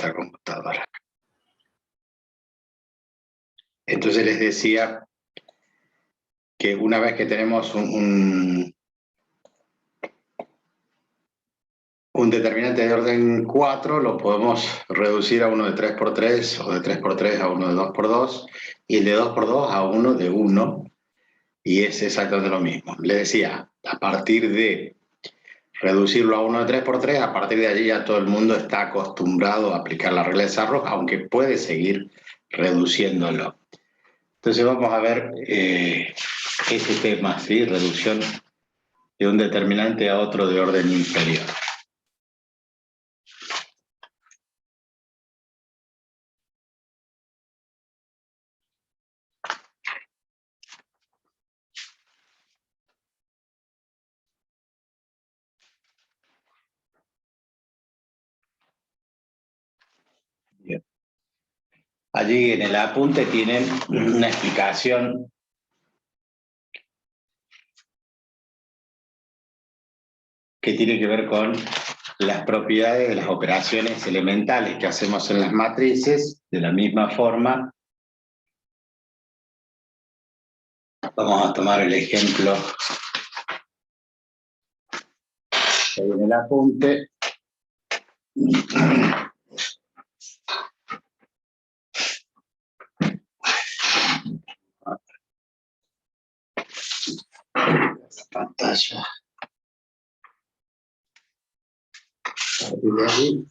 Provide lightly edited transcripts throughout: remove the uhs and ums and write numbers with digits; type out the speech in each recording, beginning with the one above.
esa computadora. Entonces les decía que una vez que tenemos un determinante de orden 4, lo podemos reducir a uno de 3×3 o de 3×3 a uno de 2×2 y el de 2×2 a uno de 1, y es exactamente lo mismo. Les decía, a partir de reducirlo a uno de 3×3, a partir de allí ya todo el mundo está acostumbrado a aplicar la regla de Sarró, aunque puede seguir reduciéndolo. Entonces vamos a ver este tema, ¿sí? Reducción de un determinante a otro de orden inferior. Bien. Allí en el apunte tienen una explicación que tiene que ver con las propiedades de las operaciones elementales que hacemos en las matrices. De la misma forma, vamos a tomar el ejemplo en el apunte. Pantalla. Y de ahí.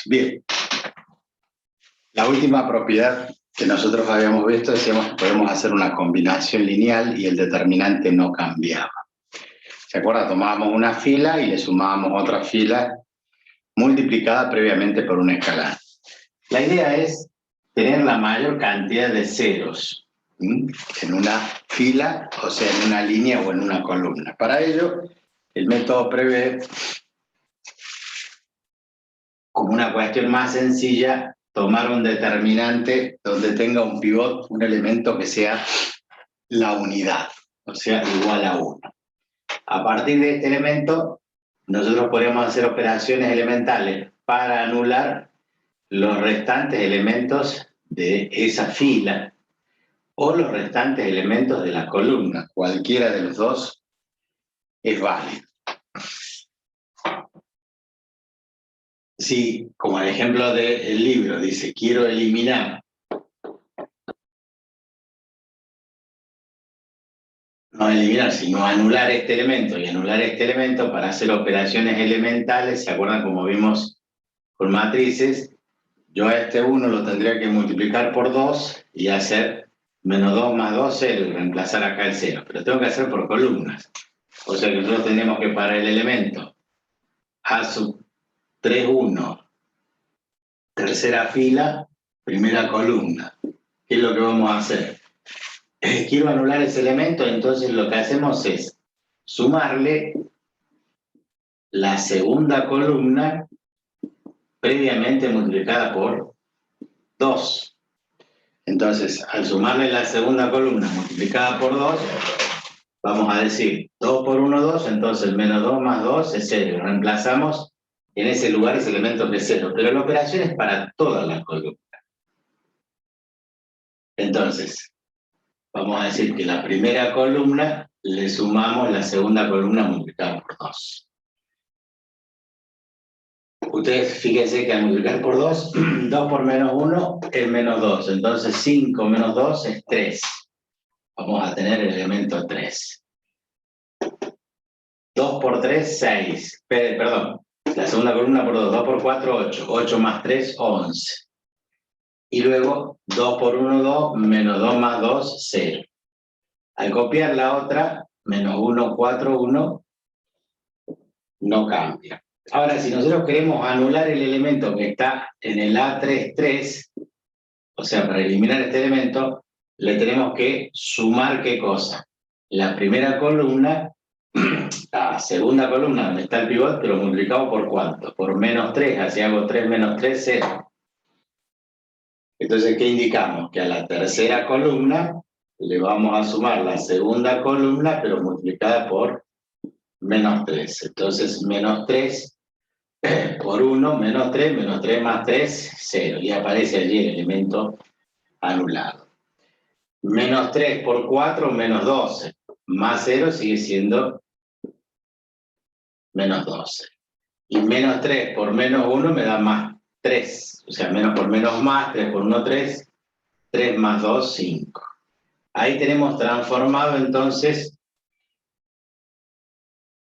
Bien. La última propiedad que nosotros habíamos visto, decíamos que podemos hacer una combinación lineal y el determinante no cambiaba. ¿Se acuerdan? Tomábamos una fila y le sumábamos otra fila multiplicada previamente por una escalada. La idea es tener la mayor cantidad de ceros en una fila, o sea, en una línea o en una columna. Para ello, el método prevé, como una cuestión más sencilla, tomar un determinante donde tenga un pivot, un elemento que sea la unidad, o sea, igual a 1. A partir de este elemento, nosotros podemos hacer operaciones elementales para anular los restantes elementos de esa fila o los restantes elementos de la columna. Cualquiera de los dos es válido. Si, como el ejemplo del libro, dice, quiero eliminar, no eliminar, sino anular este elemento y anular este elemento para hacer operaciones elementales, ¿se acuerdan como vimos con matrices? Yo a este 1 lo tendría que multiplicar por 2 y hacer menos 2 más 2, 0, y reemplazar acá el 0. Pero tengo que hacer por columnas. O sea que nosotros tenemos que para el elemento A sub 3, 1, tercera fila, primera columna. ¿Qué es lo que vamos a hacer? Quiero anular ese elemento, entonces lo que hacemos es sumarle la segunda columna previamente multiplicada por 2. Entonces, al sumarle la segunda columna multiplicada por 2, vamos a decir 2 por 1, 2, entonces menos 2 más 2 es 0. Reemplazamos en ese lugar ese elemento que es 0, pero la operación es para todas las columnas. Entonces, vamos a decir que la primera columna le sumamos la segunda columna multiplicada por 2. Ustedes fíjense que al multiplicar por 2, 2 por menos 1 es menos 2. Entonces 5 menos 2 es 3. Vamos a tener el elemento 3. 2 por 3, 6. Perdón, la segunda columna por 2. 2 por 4, 8. 8 más 3, 11. Y luego 2 por 1, 2. Menos 2 más 2, 0. Al copiar la otra, menos 1, 4, 1. no cambia. Ahora, si nosotros queremos anular el elemento que está en el A33, o sea, para eliminar este elemento, le tenemos que sumar ¿qué cosa? La primera columna, la segunda columna donde está el pivot, pero multiplicado por ¿cuánto? Por -3, así hago 3 menos 3, 0. Entonces, ¿qué indicamos? Que a la tercera columna le vamos a sumar la segunda columna, pero multiplicada por -3. Entonces, -3 por 1, menos 3 más 3, 0. Y aparece allí el elemento anulado. -3 por 4, -12. Más 0 sigue siendo -12. Y -3 por -1 me da más 3. O sea, menos por menos más, 3 por 1, 3. 3 más 2, 5. Ahí tenemos transformado entonces,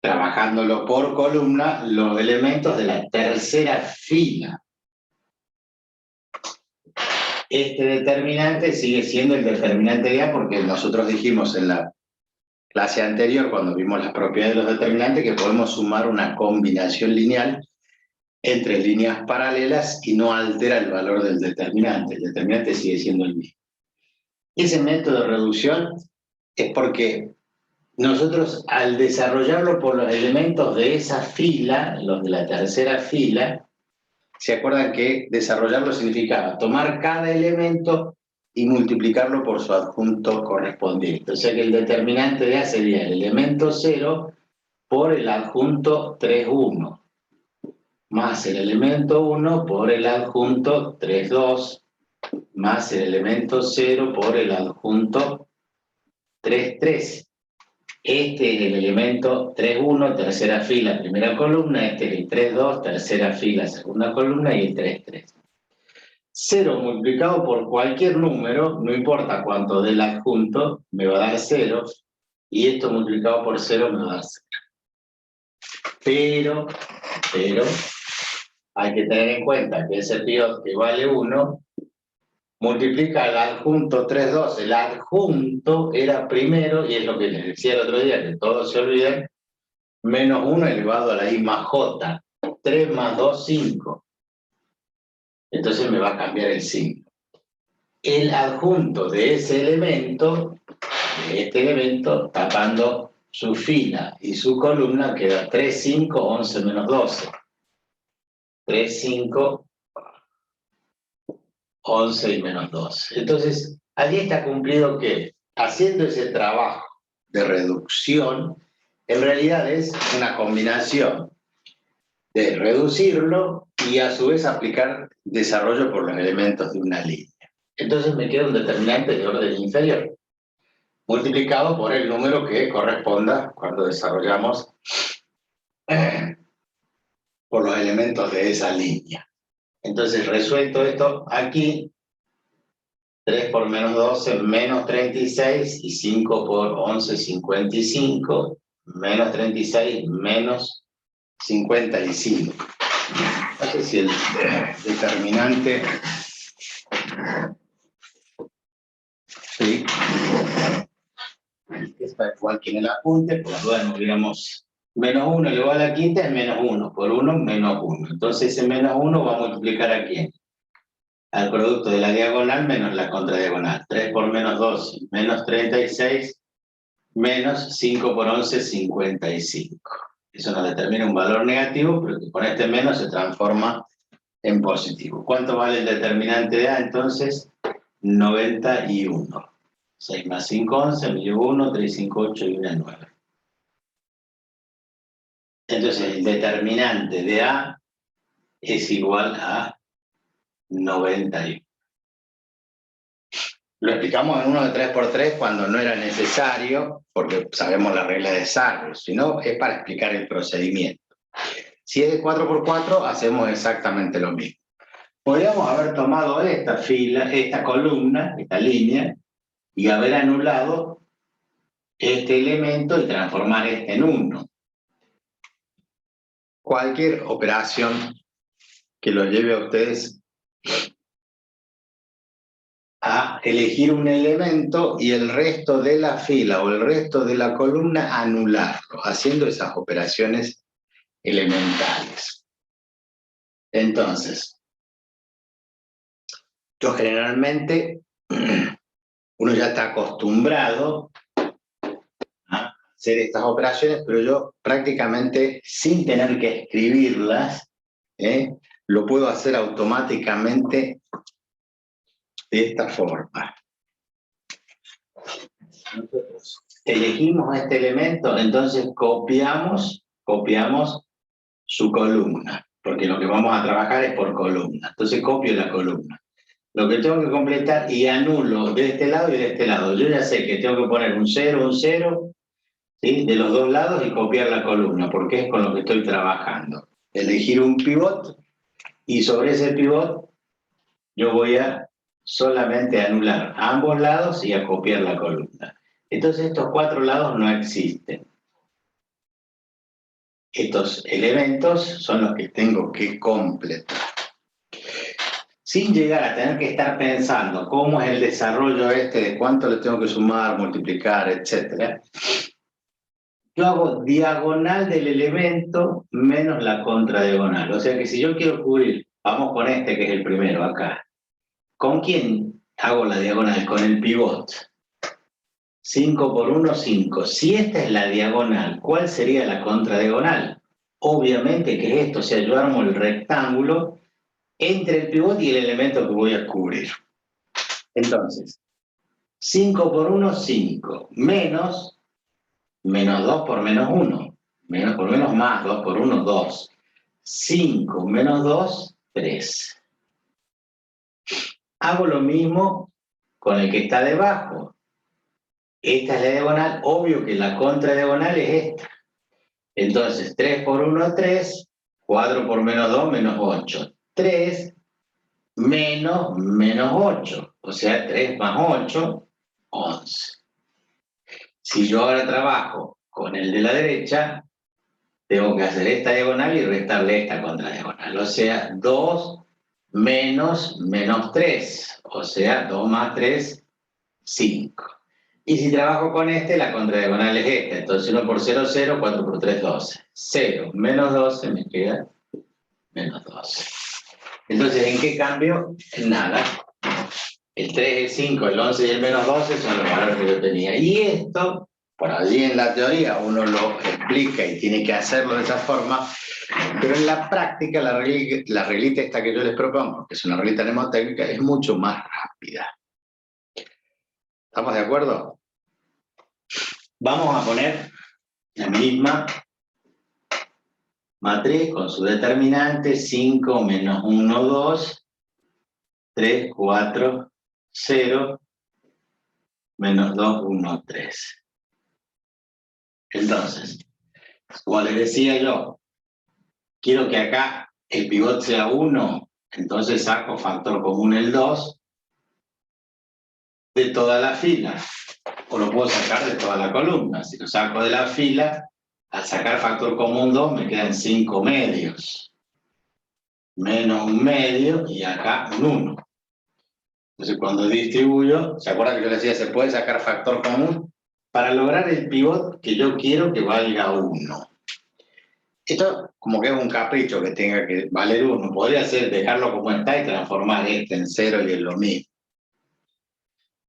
trabajándolo por columna, los elementos de la tercera fila. Este determinante sigue siendo el determinante de A porque nosotros dijimos en la clase anterior, cuando vimos las propiedades de los determinantes, que podemos sumar una combinación lineal entre líneas paralelas y no altera el valor del determinante. El determinante sigue siendo el mismo. Ese método de reducción es porque nosotros, al desarrollarlo por los elementos de esa fila, los de la tercera fila, ¿se acuerdan que desarrollarlo significaba tomar cada elemento y multiplicarlo por su adjunto correspondiente? O sea que el determinante de A sería el elemento 0 por el adjunto 3, 1, más el elemento 1 por el adjunto 3, 2, más el elemento 0 por el adjunto 3, 3. Este es el elemento 3,1, tercera fila, primera columna. Este es el 3,2, tercera fila, segunda columna. Y el 3,3. 0 multiplicado por cualquier número, no importa cuánto del adjunto, me va a dar 0. Y esto multiplicado por 0 me va a dar 0. Pero, hay que tener en cuenta que ese pivot que vale 1, multiplica el adjunto 3,2. El adjunto era primero, y es lo que les decía el otro día, que todos se olviden, menos 1 elevado a la I más J. 3 más 2, 5. Entonces me va a cambiar el signo. El adjunto de ese elemento, de este elemento, tapando su fila y su columna, queda 3, 5, 11 menos 12. 3, 5, 11 y menos 12. Entonces, allí está cumplido que, haciendo ese trabajo de reducción, en realidad es una combinación de reducirlo y a su vez aplicar desarrollo por los elementos de una línea. Entonces me queda un determinante de orden inferior, multiplicado por el número que corresponda cuando desarrollamos por los elementos de esa línea. Entonces, resuelto esto aquí, 3 por menos 12, menos 36, y 5 por 11, 55, menos 36, menos 55. No sé si el determinante... Sí. Está igual que en el apunte, por la duda no digamos menos 1 elevado a la quinta es menos 1, por 1 menos 1. Entonces ese menos 1 va a multiplicar ¿a quién? Al producto de la diagonal menos la contradiagonal. 3 por menos 12, menos 36, menos 5 por 11, 55. Eso nos determina un valor negativo, pero que con este menos se transforma en positivo. ¿Cuánto vale el determinante de A entonces? 91. 6 más 5, 11, me llevo 1, 3, 5, 8 y 1, 9. Entonces el determinante de A es igual a 91. Lo explicamos en uno de 3×3 cuando no era necesario, porque sabemos la regla de Sarro, sino es para explicar el procedimiento. Si es de 4×4, hacemos exactamente lo mismo. Podríamos haber tomado esta fila, esta columna, esta línea, y haber anulado este elemento y transformar este en 1. Cualquier operación que lo lleve a ustedes a elegir un elemento y el resto de la fila o el resto de la columna anularlo, haciendo esas operaciones elementales. Entonces, yo generalmente, uno ya está acostumbrado a hacer estas operaciones, pero yo prácticamente sin tener que escribirlas, lo puedo hacer automáticamente de esta forma. Nosotros elegimos este elemento, entonces copiamos su columna, porque lo que vamos a trabajar es por columna. Entonces copio la columna. Lo que tengo que completar y anulo de este lado y de este lado. Yo ya sé que tengo que poner un 0, ¿sí? De los dos lados y copiar la columna, porque es con lo que estoy trabajando. Elegir un pivot y sobre ese pivot yo voy a solamente anular a ambos lados y a copiar la columna. Entonces estos cuatro lados no existen. Estos elementos son los que tengo que completar. Sin llegar a tener que estar pensando cómo es el desarrollo de cuánto le tengo que sumar, multiplicar, etc. Yo hago diagonal del elemento menos la contradiagonal. O sea que si yo quiero cubrir, vamos con este que es el primero acá. ¿Con quién hago la diagonal? Con el pivot. 5 por 1, 5. Si esta es la diagonal, ¿cuál sería la contradiagonal? Obviamente que es esto, o sea, yo armo el rectángulo entre el pivot y el elemento que voy a cubrir. Entonces, 5 por 1, 5. Menos 2 por menos 1. Menos por menos más, 2 por 1, 2. 5 menos 2, 3. Hago lo mismo con el que está debajo. Esta es la diagonal, obvio que la contradiagonal es esta. Entonces, 3 por 1, 3. 4 por menos 2, menos 8. 3 menos 8. O sea, 3 más 8, 11. Si yo ahora trabajo con el de la derecha, tengo que hacer esta diagonal y restarle esta contradiagonal. O sea, 2 menos 3. O sea, 2 más 3, 5. Y si trabajo con este, la contradiagonal es esta. Entonces 1 por 0, 0, 4 por 3, 12. 0 menos 12 me queda menos 12. Entonces, ¿en qué cambio? En nada. El 3, el 5, el 11 y el menos 12 son los valores que yo tenía. Y esto, por allí en la teoría, uno lo explica y tiene que hacerlo de esa forma, pero en la práctica la reglita esta que yo les propongo, que es una reglita mnemotécnica, es mucho más rápida. ¿Estamos de acuerdo? Vamos a poner la misma matriz con su determinante, 5 menos 1, 2, 3, 4, 0, menos 2, 1, 3. Entonces, como les decía yo, quiero que acá el pivot sea 1, entonces saco factor común el 2 de toda la fila, o lo puedo sacar de toda la columna. Si lo saco de la fila, al sacar factor común 2 me quedan 5 medios, menos un medio y acá un 1. Entonces cuando distribuyo, ¿se acuerdan que yo les decía, se puede sacar factor común? Para lograr el pivot que yo quiero que valga 1. Esto como que es un capricho que tenga que valer 1. Podría ser dejarlo como está y transformar este en 0 y en lo mismo.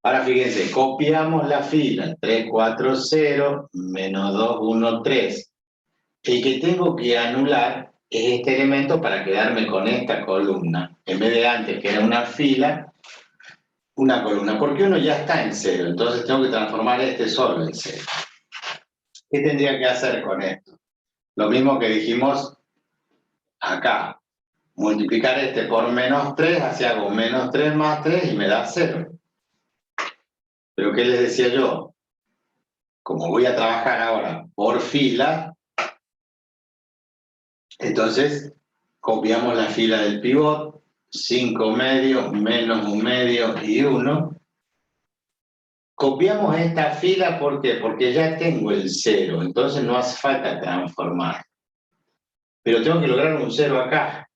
Ahora fíjense, copiamos la fila 3, 4, 0, menos 2, 1, 3. El que tengo que anular es este elemento para quedarme con esta columna. En vez de antes, que era una fila, una columna. Porque uno ya está en 0, entonces tengo que transformar este solo en 0. ¿Qué tendría que hacer con esto? Lo mismo que dijimos acá. Multiplicar este por menos 3, así hago menos 3 más 3 y me da 0. Pero ¿qué les decía yo? Como voy a trabajar ahora por fila, entonces copiamos la fila del pivot, 5 medios, menos un medio y 1. Copiamos esta fila, ¿por qué? Porque ya tengo el 0, entonces no hace falta transformar. Pero tengo que lograr un 0 acá.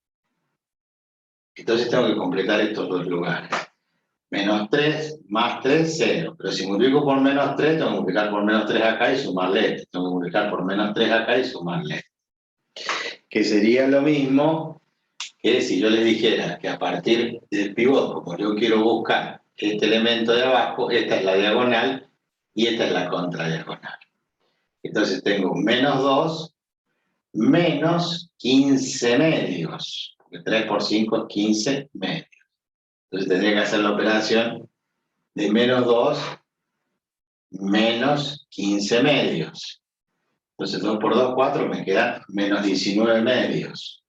Entonces tengo que completar estos dos lugares. Menos 3 más 3, 0. Pero si multiplico por menos 3, tengo que multiplicar por menos 3 acá y sumarle este. Tengo que multiplicar por menos 3 acá y sumarle este. Que sería lo mismo que si yo les dijera que a partir del pivot, como yo quiero buscar este elemento de abajo, esta es la diagonal y esta es la contradiagonal. Entonces tengo menos 2 menos 15 medios, porque 3 por 5 es 15 medios. Entonces tendría que hacer la operación de menos 2 menos 15 medios. Entonces 2 por 2, 4, me quedan menos 19 medios.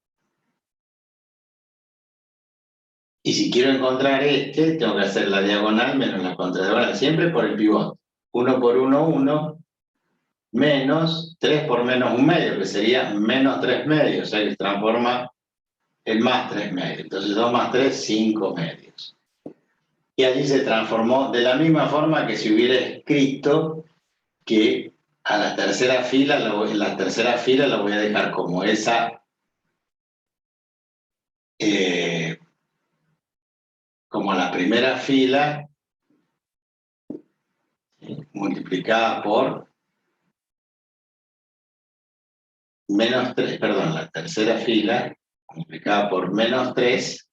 Y si quiero encontrar este, tengo que hacer la diagonal menos la contradiagonal, siempre por el pivot. 1 por 1, 1, menos 3 por menos 1 medio, que sería menos 3 medios, o sea que se transforma en más 3 medios. Entonces 2 más 3, 5 medios. Y allí se transformó de la misma forma que si hubiera escrito que a la tercera fila, la tercera fila la voy a dejar como esa, como la primera fila, multiplicada por menos 3, perdón, la tercera fila, multiplicada por menos 3,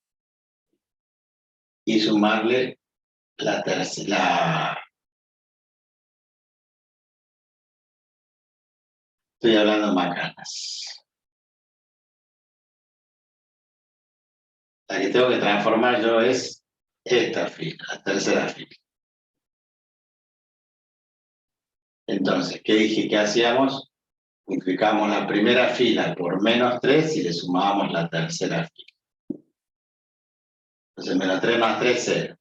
y sumarle la tercera. Estoy hablando macanas. La que tengo que transformar yo es esta fila, la tercera fila. Entonces, ¿qué dije que hacíamos? Multiplicamos la primera fila por menos 3 y le sumábamos la tercera fila. Entonces, menos 3 más 3, 0.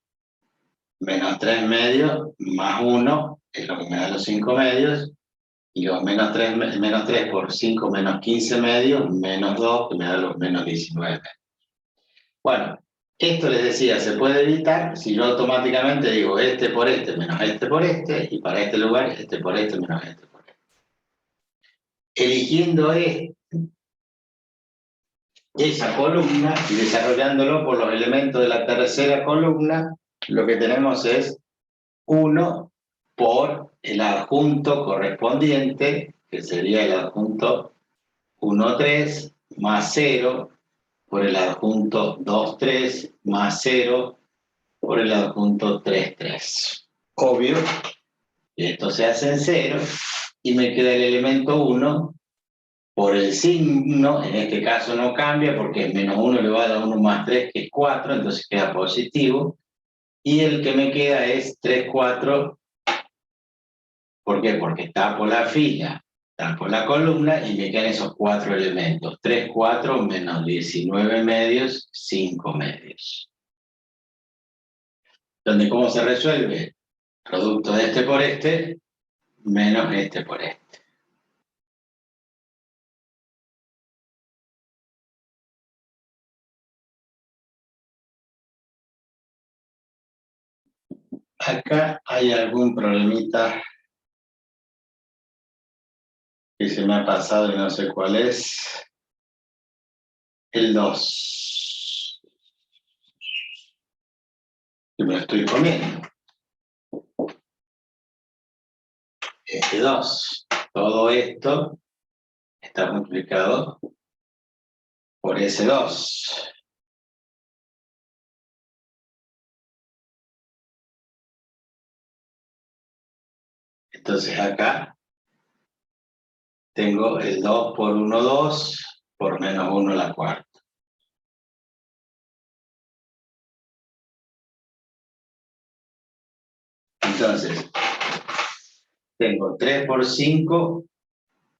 Menos 3 medios más 1 es lo que me da los 5 medios. Y los menos 3 por 5 menos 15 medios, menos 2, que me da los menos 19. Bueno, esto les decía, se puede evitar si yo automáticamente digo este por este menos este por este, y para este lugar este por este menos este por este. Eligiendo esa columna y desarrollándolo por los elementos de la tercera columna, lo que tenemos es 1 por el adjunto correspondiente, que sería el adjunto 1, 3, más 0 por el adjunto 2, 3, más 0 por el adjunto 3, 3. Obvio, esto se hace en 0 y me queda el elemento 1 por el signo, en este caso no cambia porque es menos 1 elevado a 1 más 3, que es 4, entonces queda positivo. Y el que me queda es 3, 4. ¿Por qué? Porque tapo la fila, tapo la columna y me quedan esos 4 elementos. 3, 4 menos 19 medios, 5 medios. Donde ¿cómo se resuelve? Producto de este por este, menos este por este. Acá hay algún problemita que se me ha pasado y no sé cuál es. El 2. Que me lo estoy comiendo. Este 2. Todo esto está multiplicado por ese 2. Entonces acá tengo el 2 por 1, 2, por menos 1 a la cuarta. Entonces, tengo 3 por 5,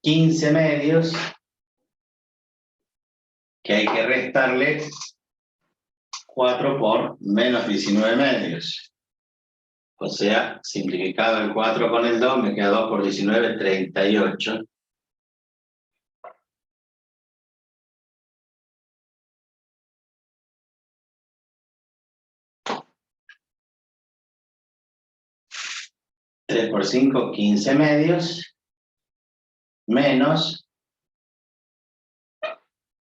15 medios, que hay que restarle 4 por menos 19 medios. O sea, simplificado el 4 con el 2, me queda 2 por 19, 38. Tres por 5, 15 medios, menos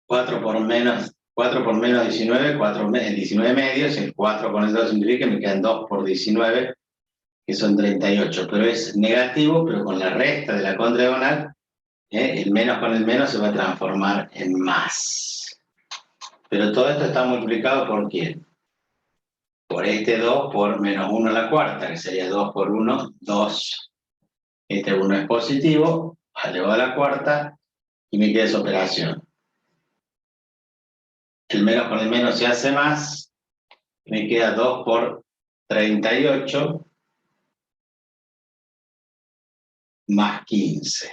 4 por menos 19, 19 medios, el 4 con el 2 simplifica, me quedan 2 por 19, que son 38, pero es negativo, pero con la resta de la contradiagonal El menos con el menos se va a transformar en más. Pero todo esto está multiplicado ¿por quién? Por este 2 por menos 1 a la cuarta, que sería 2 por 1, 2. Este 1 es positivo, elevado a la cuarta, y me queda esa operación. El menos con el menos se hace más, me queda 2 por 38 más 15.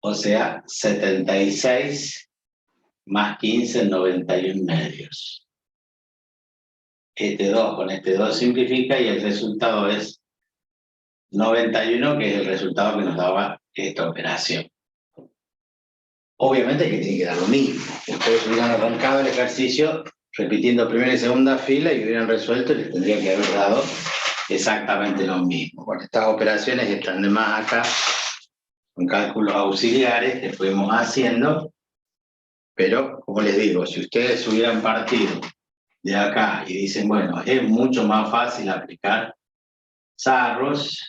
O sea, 76 más 15, 91 medios. Este 2 con este 2 simplifica y el resultado es 91, que es el resultado que nos daba esta operación. Obviamente que tiene que dar lo mismo. Ustedes hubieran arrancado el ejercicio repitiendo primera y segunda fila y hubieran resuelto y les tendría que haber dado exactamente lo mismo. Bueno, estas operaciones están de más acá, con cálculos auxiliares que fuimos haciendo, pero como les digo, si ustedes hubieran partido de acá y dicen, bueno, es mucho más fácil aplicar Sarros,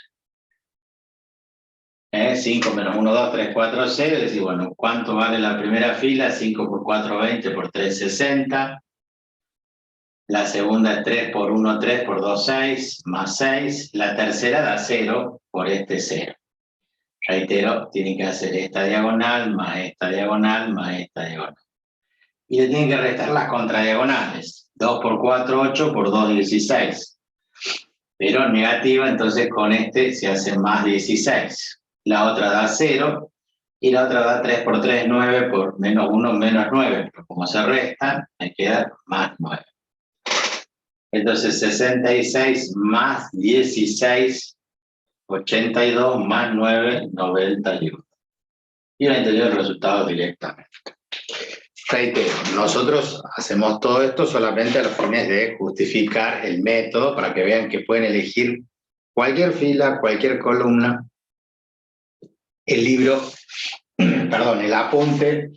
5 menos 1, 2, 3, 4, 0, es decir, bueno, ¿cuánto vale la primera fila? 5 por 4, 20 por 3, 60. La segunda es 3 por 1, 3 por 2, 6, más 6. La tercera da 0 por este 0. Reitero, tienen que hacer esta diagonal, más esta diagonal, más esta diagonal. Y le tienen que restar las contradiagonales. 2 por 4, 8, por 2, 16. Pero negativa, entonces con este se hace más 16. La otra da 0, y la otra da 3 por 3, 9, por menos 1, menos 9. Pero como se restan, me queda más 9. Entonces 66 más 16, 82 más 9, 91. Y va a entender el resultado directamente. Reitero, nosotros hacemos todo esto solamente a los fines de justificar el método para que vean que pueden elegir cualquier fila, cualquier columna. El libro, perdón, el apunte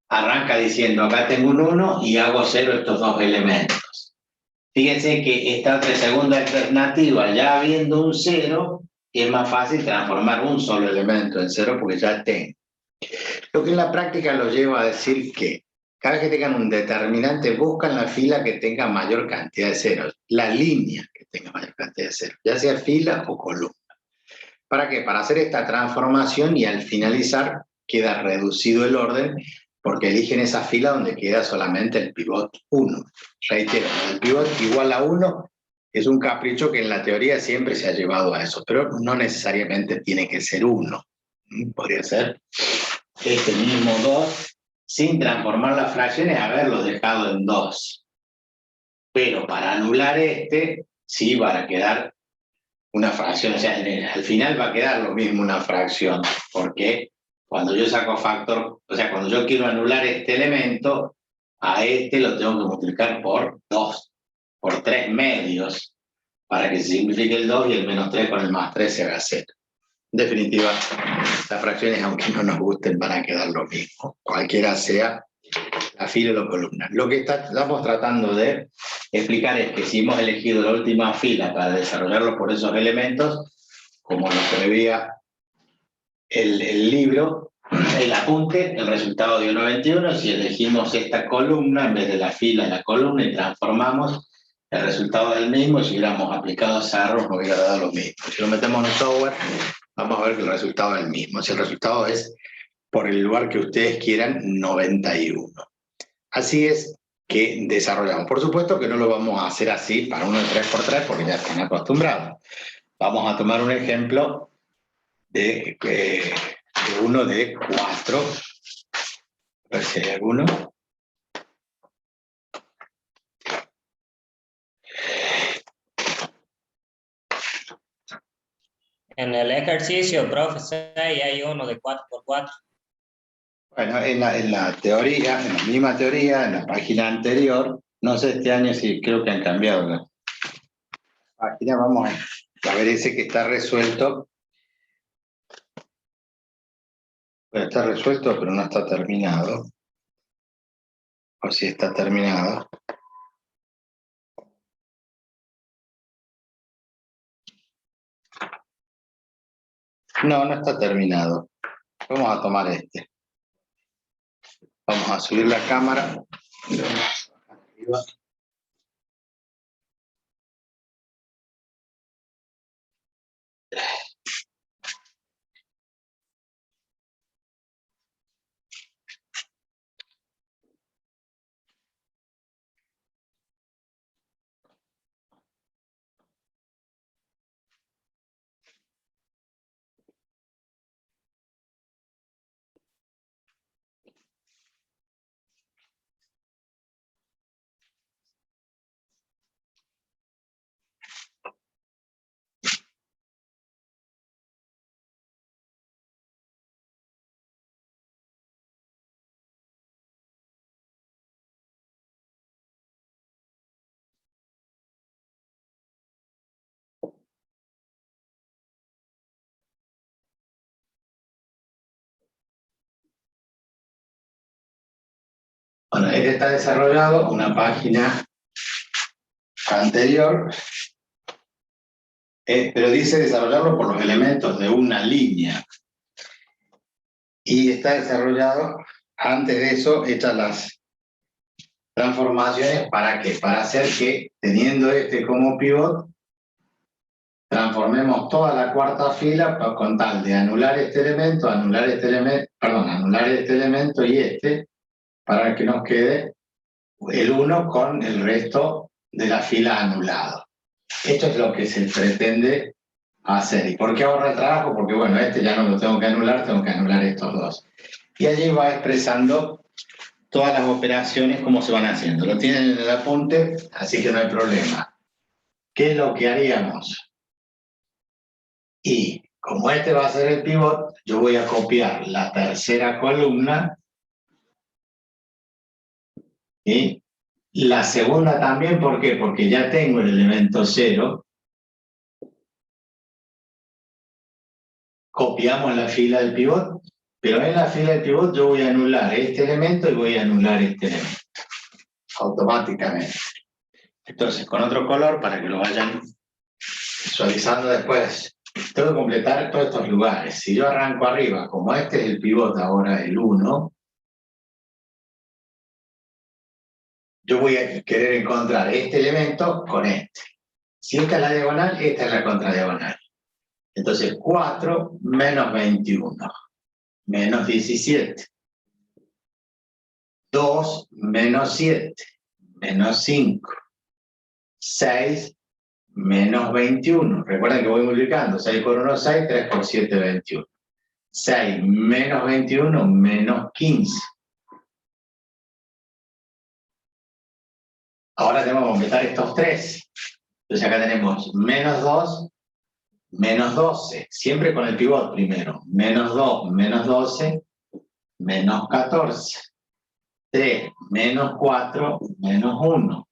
arranca diciendo acá tengo un 1 y hago 0 estos dos elementos. Fíjense que esta otra segunda alternativa, ya habiendo un 0, es más fácil transformar un solo elemento en 0 porque ya tengo. Lo que en la práctica los lleva a decir que cada vez que tengan un determinante, buscan la fila que tenga mayor cantidad de ceros, la línea que tenga mayor cantidad de ceros, ya sea fila o columna. ¿Para qué? Para hacer esta transformación y al finalizar queda reducido el orden porque eligen esa fila donde queda solamente el pivot 1. Reitero, el pivot igual a 1 es un capricho que en la teoría siempre se ha llevado a eso, pero no necesariamente tiene que ser 1. Podría ser este mismo 2, sin transformar las fracciones, haberlo dejado en 2. Pero para anular este, sí va a quedar una fracción, o sea, al final va a quedar lo mismo una fracción, porque cuando yo saco factor, o sea, cuando yo quiero anular este elemento, a este lo tengo que multiplicar por 2, por 3 medios, para que se simplifique el 2 y el menos 3 con el más 3 se haga 0. En definitiva, las fracciones, aunque no nos gusten, van a quedar lo mismo, cualquiera sea la fila o la columna. Lo que estamos tratando de explicar es que si hemos elegido la última fila para desarrollarlo por esos elementos, como lo preveía el libro, el apunte, el resultado dio 91. Si elegimos esta columna en vez de la fila, la columna, y transformamos, el resultado es el mismo. Si hubiéramos aplicado Sarros, nos hubiera dado lo mismo. Si lo metemos en el software, vamos a ver que el resultado es el mismo. Si el resultado es, por el lugar que ustedes quieran, 91. Así es que desarrollamos. Por supuesto que no lo vamos a hacer así para uno de 3×3 porque ya están acostumbrados. Vamos a tomar un ejemplo de uno de 4. A ver si hay alguno. En el ejercicio, profe, hay uno de 4×4. Bueno, en la teoría, en la misma teoría, en la página anterior, no sé este año si creo que han cambiado la página, vamos a ver ese que está resuelto. Bueno, está resuelto, pero no está terminado. O si está terminado. No, no está terminado. Vamos a tomar este. Vamos a subir la cámara. Arriba. Bueno, este está desarrollado, una página anterior, pero dice desarrollarlo por los elementos de una línea. Y está desarrollado, antes de eso, hechas las transformaciones, ¿para qué? Para hacer que, teniendo este como pivot, transformemos toda la cuarta fila con tal de anular este elemento, anular este elemento y este, para que nos quede el 1 con el resto de la fila anulado. Esto es lo que se pretende hacer. ¿Y por qué ahorra el trabajo? Porque bueno, este ya no lo tengo que anular estos dos. Y allí va expresando todas las operaciones, cómo se van haciendo. Lo tienen en el apunte, así que no hay problema. ¿Qué es lo que haríamos? Y como este va a ser el pivot, yo voy a copiar la tercera columna y la segunda también. ¿Por qué? Porque ya tengo el elemento 0. Copiamos la fila del pivot, pero en la fila del pivot yo voy a anular este elemento y voy a anular este elemento automáticamente. Entonces, con otro color, para que lo vayan visualizando después, tengo que completar todos estos lugares. Si yo arranco arriba, como este es el pivot ahora, el 1, yo voy a querer encontrar este elemento con este. Si esta es la diagonal, esta es la contradiagonal. Entonces, 4 menos 21, menos 17. 2 menos 7, menos 5. 6 menos 21. Recuerden que voy multiplicando. 6 por 1, 6, 3 por 7, 21. 6 menos 21, menos 15. Ahora tenemos que completar estos tres. Entonces acá tenemos menos 2, menos 12. Siempre con el pivot primero. Menos 2, menos 12, menos 14. 3, menos 4, menos 1.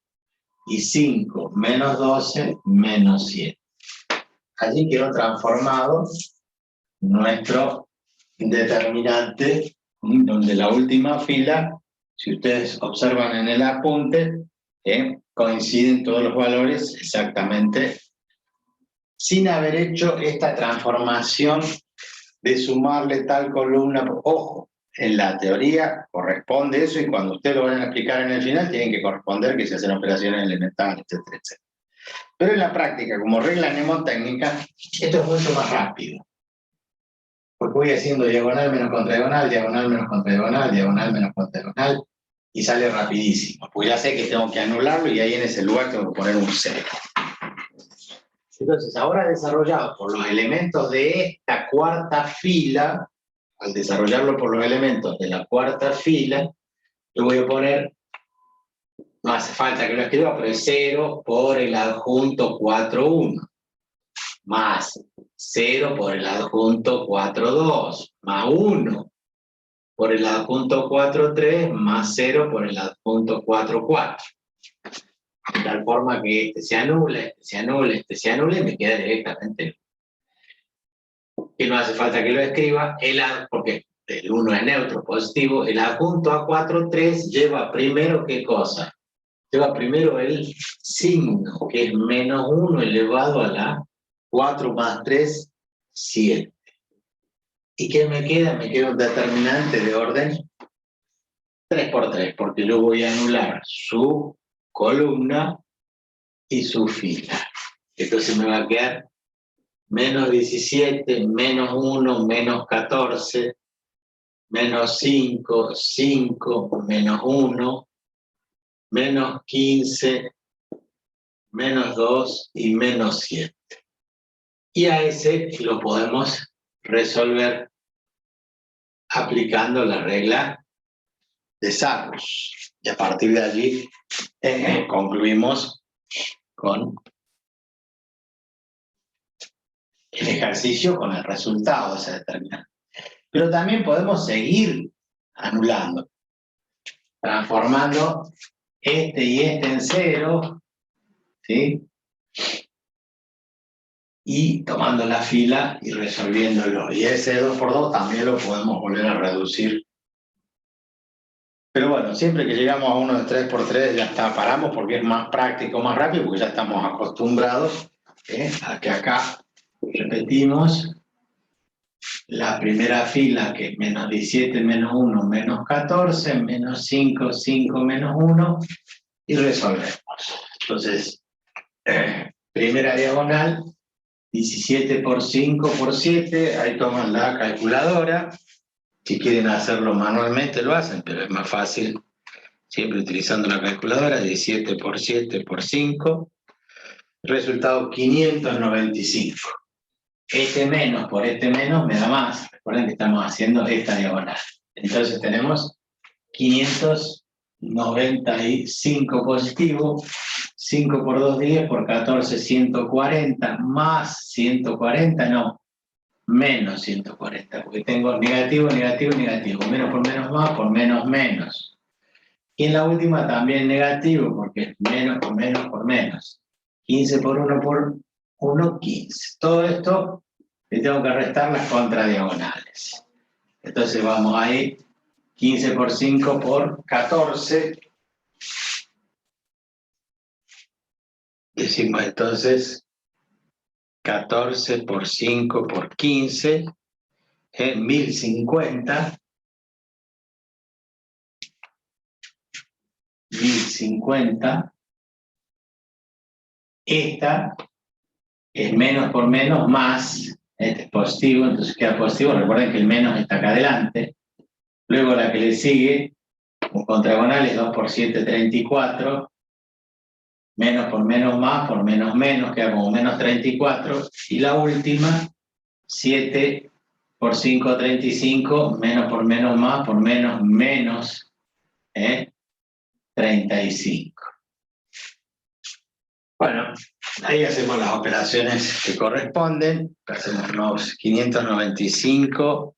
Y 5, menos 12, menos 7. Allí quedó transformado nuestro determinante, donde la última fila, si ustedes observan en el apunte, coinciden todos los valores exactamente, sin haber hecho esta transformación de sumarle tal columna. Ojo, en la teoría corresponde eso, y cuando ustedes lo van a aplicar en el final, tienen que corresponder que se hacen operaciones elementales, etcétera, etcétera. Pero en la práctica, como regla mnemotécnica, esto es mucho más rápido. Porque voy haciendo diagonal menos contradiagonal, diagonal menos contradiagonal, diagonal menos contradiagonal, y sale rapidísimo. Pues ya sé que tengo que anularlo y ahí en ese lugar tengo que poner un 0. Entonces, ahora desarrollado por los elementos de esta cuarta fila, al desarrollarlo por los elementos de la cuarta fila, yo voy a poner, no hace falta que lo escriba, pero es 0 por el adjunto 4, 1. Más 0 por el adjunto 4, 2, más 1 por el adjunto 4, 3, más 0 por el adjunto 4, 4. De tal forma que este se anula, este se anula, este se anula, y me queda directamente. Que no hace falta que lo escriba, porque el 1 es neutro, positivo. El adjunto A4, 3 lleva primero, ¿qué cosa? Lleva primero el signo, que es menos 1 elevado a la 4 más 3, 7. ¿Y qué me queda? Me queda un determinante de orden 3 por 3, porque yo voy a anular su columna y su fila. Entonces me va a quedar menos 17, menos 1, menos 14, menos 5, 5, menos 1, menos 15, menos 2 y menos 7. Y a ese lo podemos resolver aplicando la regla de Sarrus. Y a partir de allí concluimos con el ejercicio, con el resultado de ese determinante. Pero también podemos seguir anulando, transformando este y este en 0, ¿sí? Y tomando la fila y resolviéndolo. Y ese 2 por 2 también lo podemos volver a reducir. Pero bueno, siempre que llegamos a uno de 3 por 3 ya está, paramos porque es más práctico, más rápido, porque ya estamos acostumbrados a que acá repetimos la primera fila, que es menos 17, menos 1, menos 14, menos 5, 5, menos 1, y resolvemos. Entonces, primera diagonal, 17 por 5 por 7, ahí toman la calculadora. Si quieren hacerlo manualmente lo hacen, pero es más fácil siempre utilizando la calculadora. 17 por 7 por 5, resultado 595. Este menos por este menos me da más. Recuerden que estamos haciendo esta diagonal. Entonces tenemos 595 positivo, 5 por 2, 10, por 14, 140, más 140, no, menos 140, porque tengo negativo, negativo, negativo, menos por menos más, por menos menos. Y en la última también negativo, porque es menos por menos por menos. 15 por 1 por 1, 15. Todo esto le tengo que restar las contradiagonales. Entonces vamos a ir 15 por 5 por 14. Decimos entonces 14 por 5 por 15 es 1050. 1050. Esta es menos por menos más, este es positivo, entonces queda positivo. Recuerden que el menos está acá adelante. Luego la que le sigue, con contragonal, es 2 por 7, 34. Menos por menos más, por menos menos, queda como menos 34. Y la última, 7 por 5, 35, menos por menos más, por menos menos, 35. Bueno, ahí hacemos las operaciones que corresponden. Hacemos los 595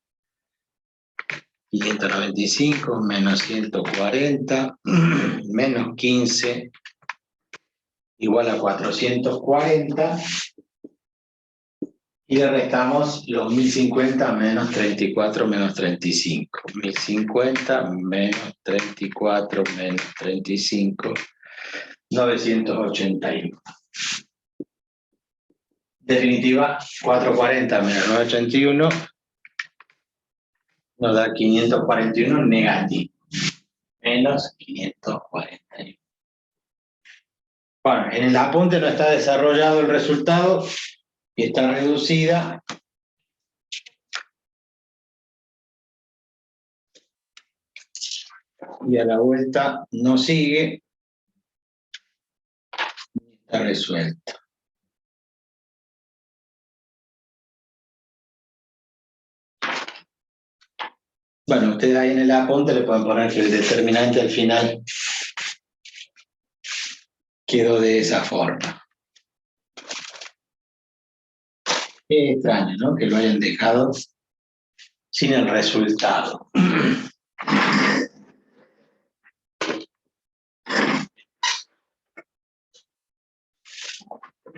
menos 140 menos 15 igual a 440, y le restamos los 1050 menos 34 menos 35. 1050 menos 34 menos 35, 981. Definitiva, 440 menos 981 nos da 541 negativo. Menos 541. Bueno, en el apunte no está desarrollado el resultado y está reducida. Y a la vuelta no sigue. Está resuelto. Bueno, ustedes ahí en el apunte le pueden poner que el determinante al final quedó de esa forma. Qué extraño, ¿no? Que lo hayan dejado sin el resultado.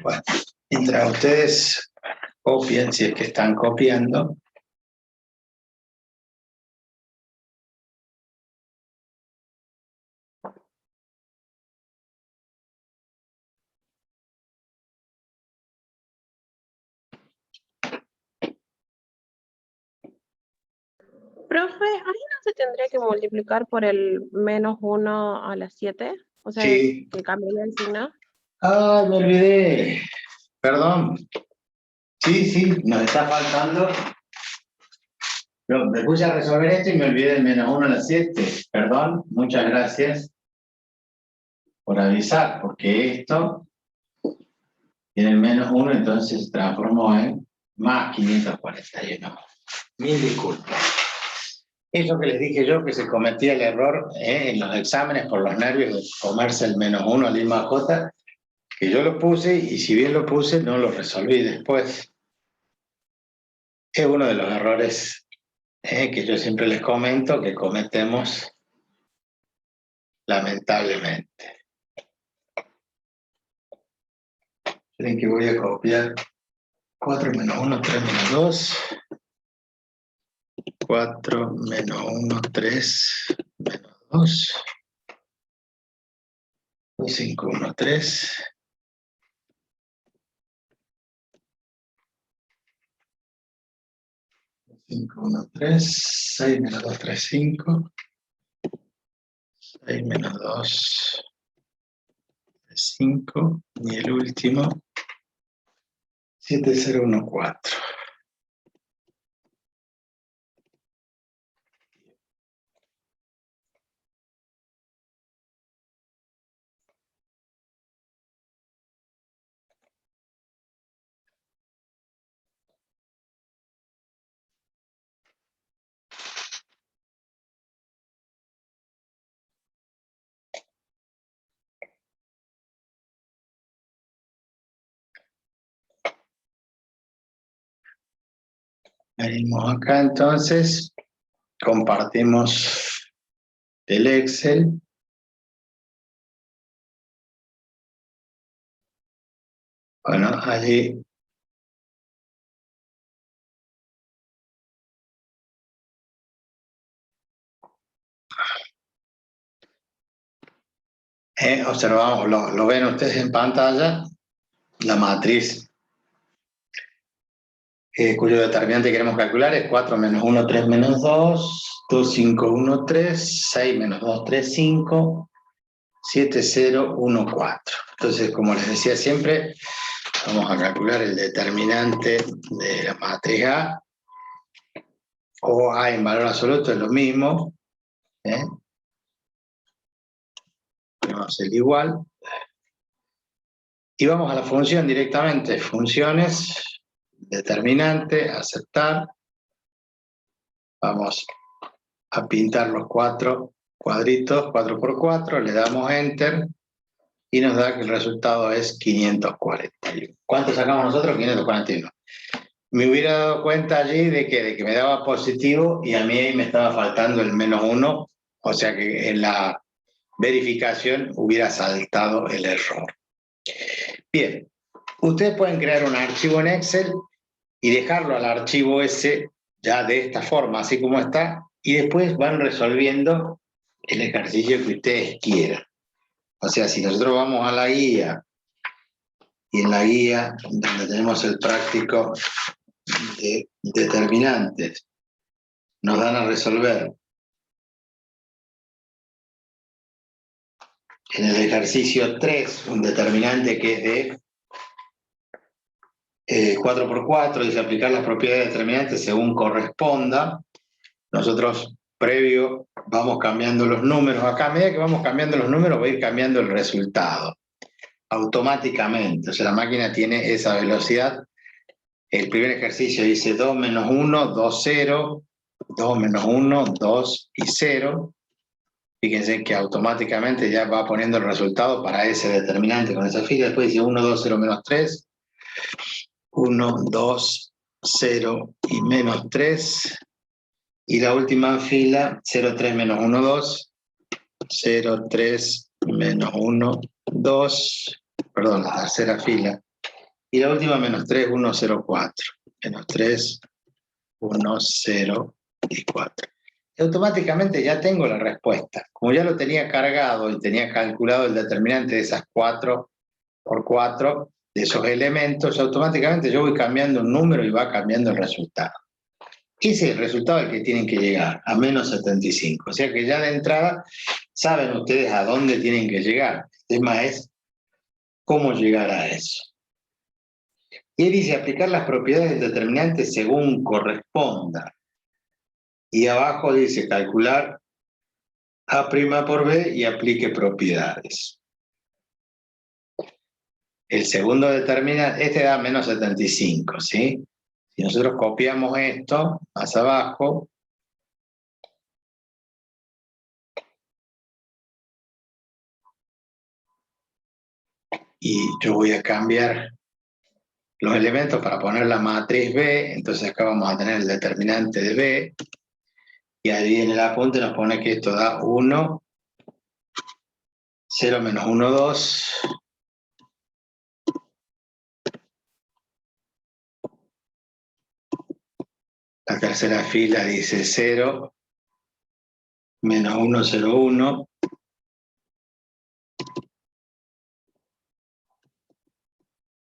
Bueno, mientras ustedes copian, si es que están copiando. Profe, ¿ahí no se tendría que multiplicar por el -1 a la 7? O sea, Sí. que cambiaría el signo. ¡Ay, me olvidé! Perdón. Sí, sí, nos está faltando. No, me puse a resolver esto y me olvidé del -1 a la 7. Perdón, muchas gracias por avisar, porque esto tiene el -1, entonces se transformó en más 541. Mil disculpas. Eso que les dije yo, que se cometía el error en los exámenes por los nervios de comerse el -1 al misma J, que yo lo puse y si bien lo puse, no lo resolví después. Es uno de los errores que yo siempre les comento que cometemos lamentablemente. Miren que voy a copiar 4 menos 1, 3 menos 2. 4 menos 1, 3 menos 2. 5, 1, 3. 5, 1, 3. 6 menos 2, 3, 5. 6 menos 2, 3, 5. Y el último, 7, 0, 1, 4. Venimos acá entonces, compartimos el Excel. Bueno, allí observamos, lo ven ustedes en pantalla, la matriz cuyo determinante queremos calcular es 4 menos 1, 3 menos 2, 2, 5, 1, 3, 6 menos 2, 3, 5, 7, 0, 1, 4. Entonces, como les decía siempre, vamos a calcular el determinante de la matriz A, o A en valor absoluto es lo mismo, ponemos el igual, y vamos a la función directamente, funciones, determinante, aceptar, vamos a pintar los 4 cuadritos, 4 por 4, le damos Enter, y nos da que el resultado es 541. ¿Cuánto sacamos nosotros? 541. Me hubiera dado cuenta allí de que me daba positivo y a mí ahí me estaba faltando el -1, o sea que en la verificación hubiera saltado el error. Bien, ustedes pueden crear un archivo en Excel y dejarlo al archivo ese ya de esta forma, así como está, y después van resolviendo el ejercicio que ustedes quieran. O sea, si nosotros vamos a la guía, y en la guía donde tenemos el práctico de determinantes, nos dan a resolver en el ejercicio 3 un determinante que es de 4 por 4, dice aplicar las propiedades determinantes según corresponda. Nosotros previo vamos cambiando los números. Acá a medida que vamos cambiando los números va a ir cambiando el resultado automáticamente. O sea, la máquina tiene esa velocidad. El primer ejercicio dice 2 menos 1, 2, 0. 2 menos 1, 2 y 0. Fíjense que automáticamente ya va poniendo el resultado para ese determinante con esa fila. Después dice 1, 2, 0, menos 3. 1, 2, 0 y menos 3. Y la última fila, 0, 3, menos 1, 2. 0, 3, menos 1, 2. Perdón, la tercera fila. Y la última, menos 3, 1, 0, 4. Menos 3, 1, 0 y 4. Y automáticamente ya tengo la respuesta. Como ya lo tenía cargado y tenía calculado el determinante de esas 4 por 4, de esos elementos, automáticamente yo voy cambiando un número y va cambiando el resultado. Ese es el resultado al que tienen que llegar, a menos 75. O sea que ya de entrada saben ustedes a dónde tienen que llegar. El tema es cómo llegar a eso. Y él dice aplicar las propiedades del determinante según corresponda. Y abajo dice calcular A' por B y aplique propiedades. El segundo determinante, este da menos 75, ¿sí? Si nosotros copiamos esto más abajo, y yo voy a cambiar los elementos para poner la matriz B, entonces acá vamos a tener el determinante de B, y ahí en el apunte nos pone que esto da 1, 0 menos 1, 2, la tercera fila dice 0, menos 1, 0, 1,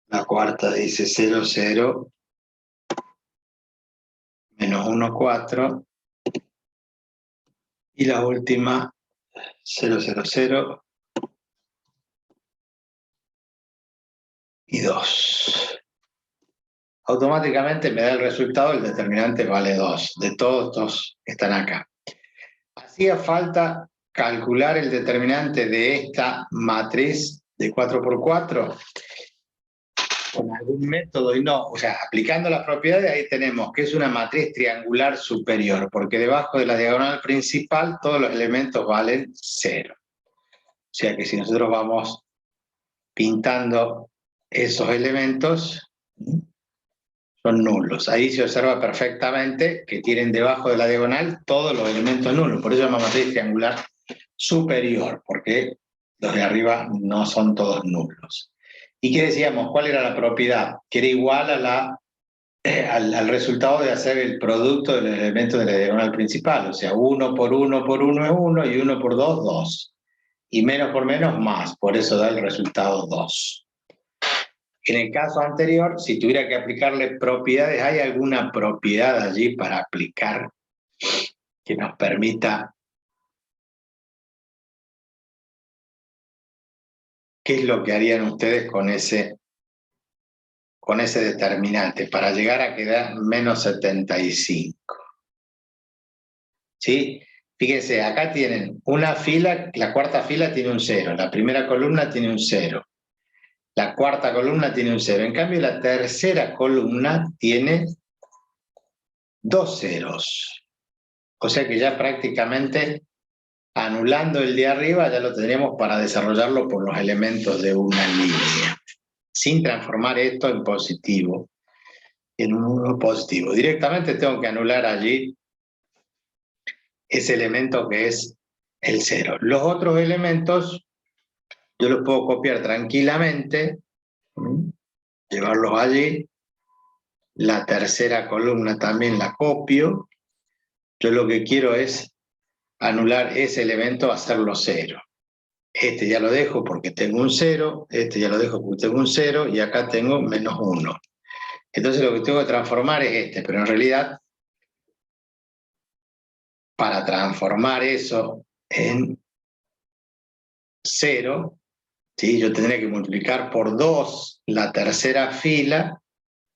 la cuarta dice 0, 0, menos 1, 4, y la última 0, 0, 0 y 2. Automáticamente me da el resultado, el determinante vale 2, de todos estos que están acá. Hacía falta calcular el determinante de esta matriz de 4×4 con algún método y no, o sea, aplicando las propiedades ahí tenemos que es una matriz triangular superior, porque debajo de la diagonal principal todos los elementos valen 0. O sea que si nosotros vamos pintando esos elementos, son nulos. Ahí se observa perfectamente que tienen debajo de la diagonal todos los elementos nulos. Por eso se llama matriz triangular superior, porque los de arriba no son todos nulos. ¿Y qué decíamos? ¿Cuál era la propiedad? Que era igual a al resultado de hacer el producto de los elementos de la diagonal principal. O sea, 1 por 1 por 1 es 1 y 1 por 2, 2. Y menos por menos, más. Por eso da el resultado 2. En el caso anterior, si tuviera que aplicarle propiedades, ¿hay alguna propiedad allí para aplicar que nos permita? ¿Qué es lo que harían ustedes con ese determinante para llegar a quedar menos 75? ¿Sí? Fíjense, acá tienen una fila, la cuarta fila tiene un 0, la primera columna tiene un 0, la cuarta columna tiene un 0. En cambio, la tercera columna tiene 2 ceros. O sea que ya prácticamente anulando el de arriba ya lo tendríamos para desarrollarlo por los elementos de una línea, sin transformar esto en positivo, en un 1 positivo. Directamente tengo que anular allí ese elemento que es el 0. Los otros elementos yo los puedo copiar tranquilamente, llevarlos allí. La tercera columna también la copio. Yo lo que quiero es anular ese elemento, hacerlo 0. Este ya lo dejo porque tengo un 0, este ya lo dejo porque tengo un 0, y acá tengo menos 1. Entonces lo que tengo que transformar es este, pero en realidad, para transformar eso en 0, ¿sí? Yo tendría que multiplicar por 2 la tercera fila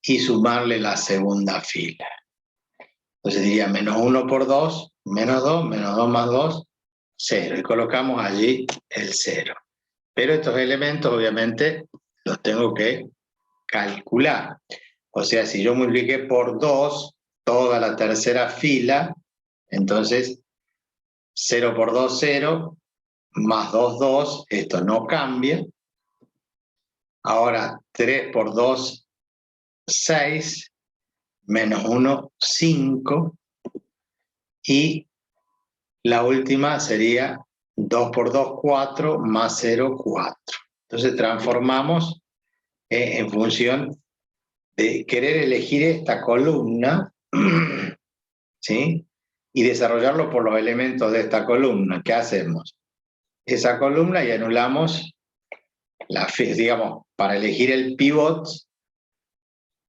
y sumarle la segunda fila. Entonces diría menos 1 por 2, menos 2 más 2, 0. Y colocamos allí el 0. Pero estos elementos obviamente los tengo que calcular. O sea, si yo multipliqué por 2 toda la tercera fila, entonces 0 por 2, 0, más 2, 2, esto no cambia. Ahora 3 por 2, 6, menos 1, 5, y la última sería 2 por 2, 4, más 0, 4. Entonces transformamos en función de querer elegir esta columna, ¿sí? Y desarrollarlo por los elementos de esta columna. ¿Qué hacemos? Esa columna y anulamos digamos, para elegir el pivot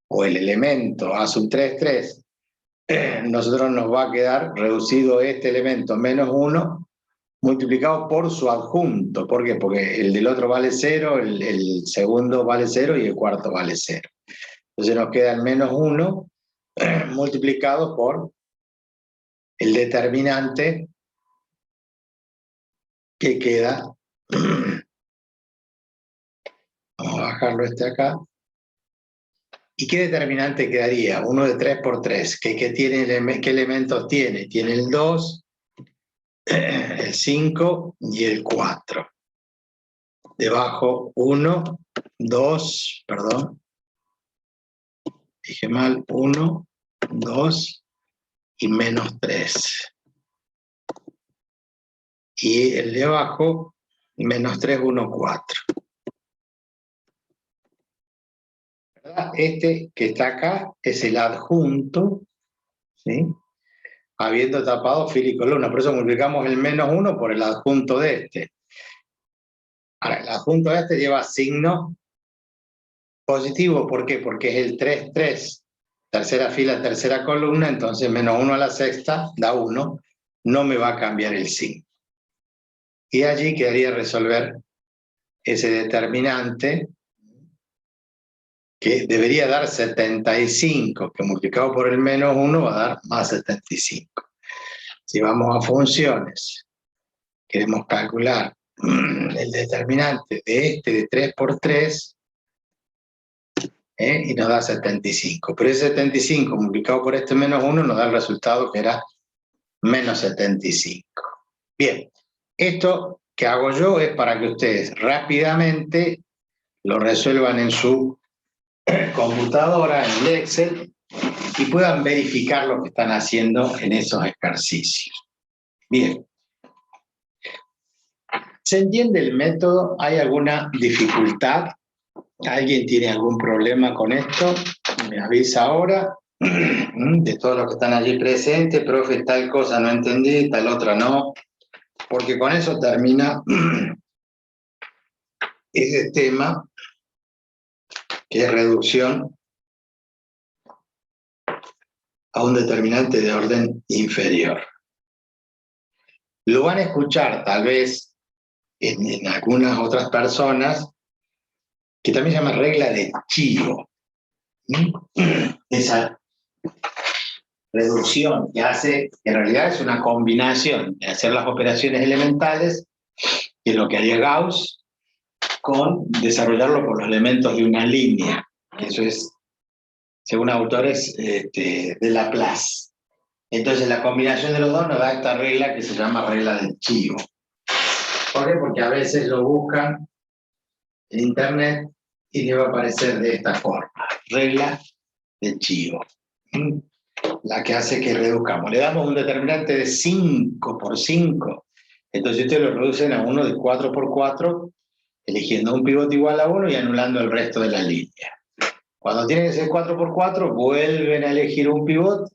o el elemento A sub 3, 3 nosotros nos va a quedar reducido este elemento menos 1 multiplicado por su adjunto. ¿Por qué? Porque el del otro vale 0, el segundo vale 0 y el cuarto vale 0. Entonces nos queda el menos 1 multiplicado por el determinante que queda. Vamos a bajarlo acá. ¿Y qué determinante quedaría? Uno de 3 por 3. ¿Qué elementos tiene? Tiene el 2, el 5 y el 4. Debajo 1, 2, perdón. Dije mal, 1, 2 y menos 3. Y el de abajo, menos 3, 1, 4. Este que está acá es el adjunto, ¿sí? Habiendo tapado fila y columna. Por eso multiplicamos el menos 1 por el adjunto de este. Ahora, el adjunto de este lleva signo positivo. ¿Por qué? Porque es el 3, 3. Tercera fila, tercera columna, entonces menos 1 a la sexta da 1. No me va a cambiar el signo. Y allí quedaría resolver ese determinante que debería dar 75, que multiplicado por el menos 1 va a dar más 75. Si vamos a funciones, queremos calcular el determinante de este de 3 por 3, y nos da 75. Pero ese 75 multiplicado por este menos 1 nos da el resultado que era menos 75. Bien, esto que hago yo es para que ustedes rápidamente lo resuelvan en su computadora, en el Excel, y puedan verificar lo que están haciendo en esos ejercicios. Bien. ¿Se entiende el método? ¿Hay alguna dificultad? ¿Alguien tiene algún problema con esto? Me avisa ahora. De todos los que están allí presentes, profe, tal cosa no entendí, tal otra no. Porque con eso termina ese tema, que es reducción a un determinante de orden inferior. Lo van a escuchar tal vez en algunas otras personas, que también se llama regla de Chivo. Esa reducción que hace, en realidad es una combinación de hacer las operaciones elementales, que es lo que haría Gauss, con desarrollarlo por los elementos de una línea, que eso es, según autores, de Laplace. Entonces la combinación de los dos nos da esta regla que se llama regla de Chivo. ¿Por qué? Porque a veces lo buscan en internet y le va a aparecer de esta forma, regla de Chivo, la que hace que reduzcamos. Le damos un determinante de 5 por 5, entonces ustedes lo reducen a uno de 4 por 4, eligiendo un pivote igual a 1 y anulando el resto de la línea. Cuando tiene que ser 4 por 4, vuelven a elegir un pivote,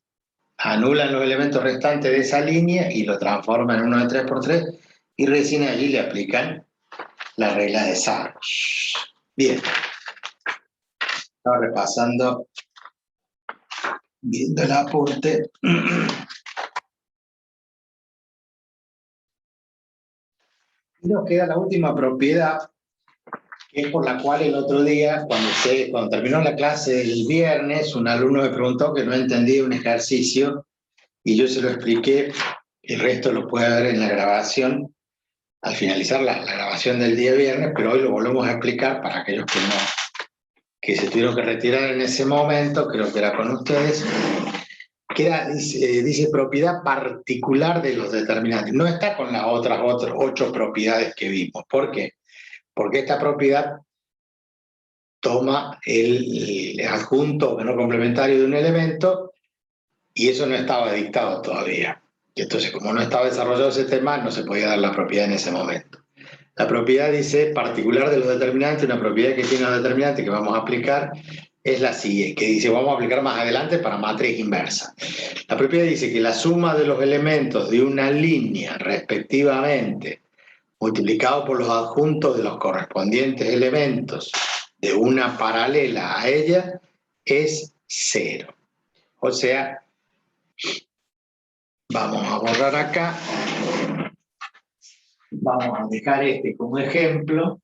anulan los elementos restantes de esa línea y lo transforman en uno de 3 por 3, y recién allí le aplican la regla de Sarge. Bien. Estaba repasando, viendo el apunte. Y nos queda la última propiedad, que es por la cual el otro día, cuando terminó la clase el viernes, un alumno me preguntó que no entendía un ejercicio, y yo se lo expliqué. El resto lo puede ver en la grabación, al finalizar la grabación del día viernes, pero hoy lo volvemos a explicar para aquellos que se tuvieron que retirar en ese momento, creo que era con ustedes, que era, dice propiedad particular de los determinantes. No está con las otras 8 propiedades que vimos. ¿Por qué? Porque esta propiedad toma el adjunto o no complementario de un elemento, y eso no estaba dictado todavía. Entonces, como no estaba desarrollado ese tema, no se podía dar la propiedad en ese momento. La propiedad dice particular de los determinantes, una propiedad que tiene los determinantes que vamos a aplicar es la siguiente, que dice, vamos a aplicar más adelante para matriz inversa. La propiedad dice que la suma de los elementos de una línea, respectivamente, multiplicado por los adjuntos de los correspondientes elementos de una paralela a ella, es 0. O sea, Vamos a borrar acá. Vamos a dejar este como ejemplo.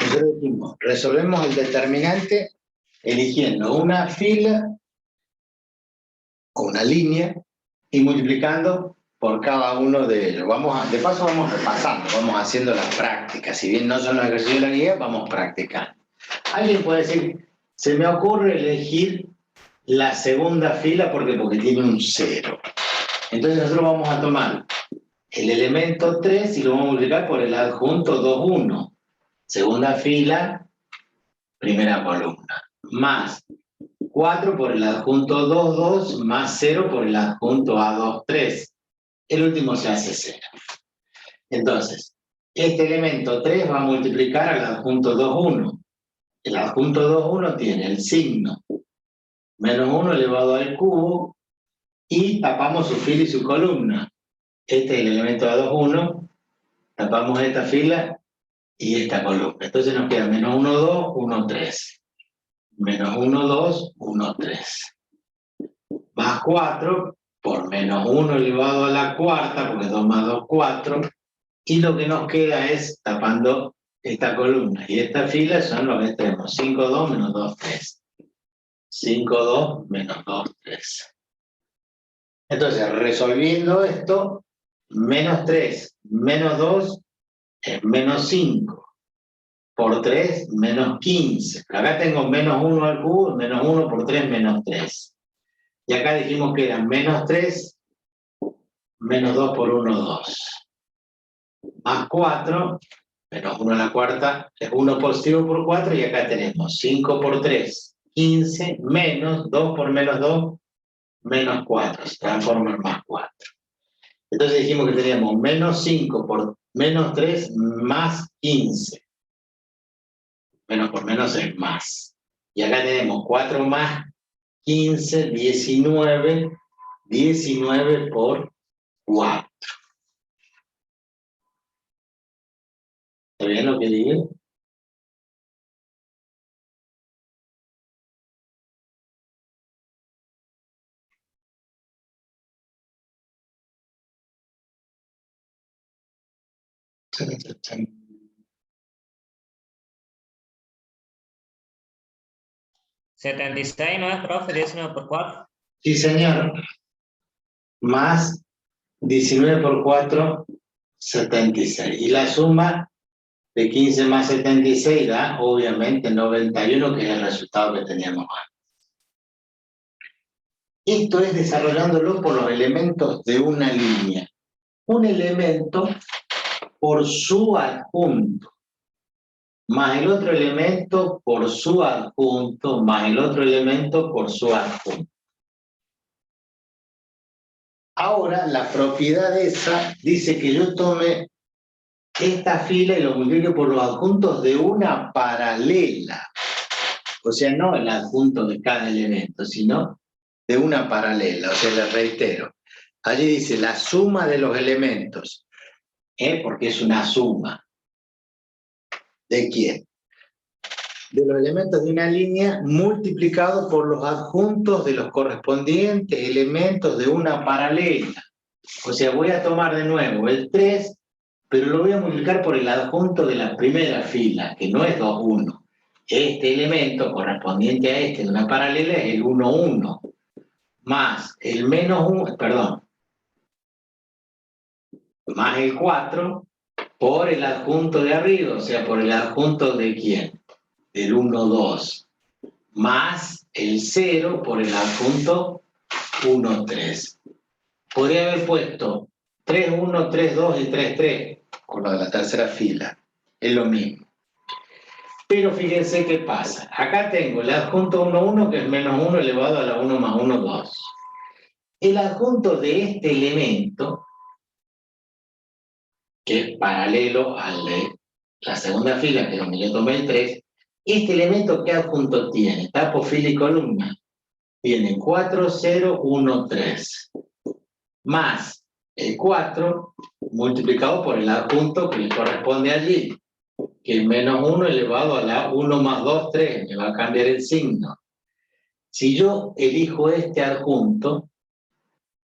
Nosotros decimos, resolvemos el determinante eligiendo una fila o una línea y multiplicando por cada uno de ellos. De paso vamos repasando, vamos haciendo las prácticas. Si bien no son los ejercicios de la guía, vamos practicando. Alguien puede decir, se me ocurre elegir la segunda fila porque tiene un 0. Entonces nosotros vamos a tomar el elemento 3 y lo vamos a multiplicar por el adjunto 2, 1. Segunda fila, primera columna. Más 4 por el adjunto 2, 2, más 0 por el adjunto A2, 3. El último se hace 0. Entonces, este elemento 3 va a multiplicar al adjunto 2, 1. El adjunto 2, 1 tiene el signo menos 1 elevado al cubo y tapamos su fila y su columna. Este es el elemento A2, 1. Tapamos esta fila y esta columna. Entonces nos queda menos 1, 2, 1, 3. Menos 1, 2, 1, 3. Más 4 por menos 1 elevado a la cuarta, porque 2 más 2, 4. Y lo que nos queda es tapando esta columna. Y esta fila son lo que tenemos. 5, 2, menos 2, 3. 5, 2, menos 2, 3. Entonces, resolviendo esto, menos 3, menos 2 es menos 5. Por 3, menos 15. Acá tengo menos 1 al cubo, menos 1 por 3, menos 3. Y acá dijimos que eran menos 3, menos 2 por 1, 2. Más 4, menos 1 a la cuarta, es 1 positivo por 4, y acá tenemos 5 por 3, 15, menos 2 por menos 2, menos 4, se transforma en más 4. Entonces dijimos que teníamos menos 5 por menos 3, más 15. Menos por menos es más. Y acá tenemos 4 más 15, 19, 19 por 4. ¿Está bien lo que digo? ¿76 no es, profe? 19 por 4. Sí, señor. Más 19 por 4, 76. Y la suma de 15 más 76 da, obviamente, 91, que es el resultado que teníamos antes. Esto es desarrollándolo por los elementos de una línea. Un elemento por su adjunto, más el otro elemento por su adjunto, más el otro elemento por su adjunto. Ahora, la propiedad esa dice que yo tome esta fila y lo multiplique por los adjuntos de una paralela. O sea, no el adjunto de cada elemento, sino de una paralela. O sea, les reitero. Allí dice la suma de los elementos, porque es una suma. ¿De quién? De los elementos de una línea multiplicado por los adjuntos de los correspondientes elementos de una paralela. O sea, voy a tomar de nuevo el 3, pero lo voy a multiplicar por el adjunto de la primera fila, que no es 2, 1. Este elemento correspondiente a este de una paralela es el 1, 1, más el menos 1, perdón, más el 4 por el adjunto de arriba, o sea, por el adjunto de ¿quién? Del 1, 2, más el 0 por el adjunto 1, 3. Podría haber puesto 3, 1, 3, 2 y 3, 3, con lo de la tercera fila. Es lo mismo. Pero fíjense qué pasa. Acá tengo el adjunto 1, 1, que es menos 1 elevado a la 1 más 1, 2. El adjunto de este elemento, que es paralelo al de la segunda fila, que es donde yo tomé el 3, este elemento, ¿qué adjunto tiene? Tapo, fila y columna. Tiene 4, 0, 1, 3. Más el 4 multiplicado por el adjunto que le corresponde allí, que es menos 1 elevado a la 1 más 2, 3. Me va a cambiar el signo. Si yo elijo este adjunto,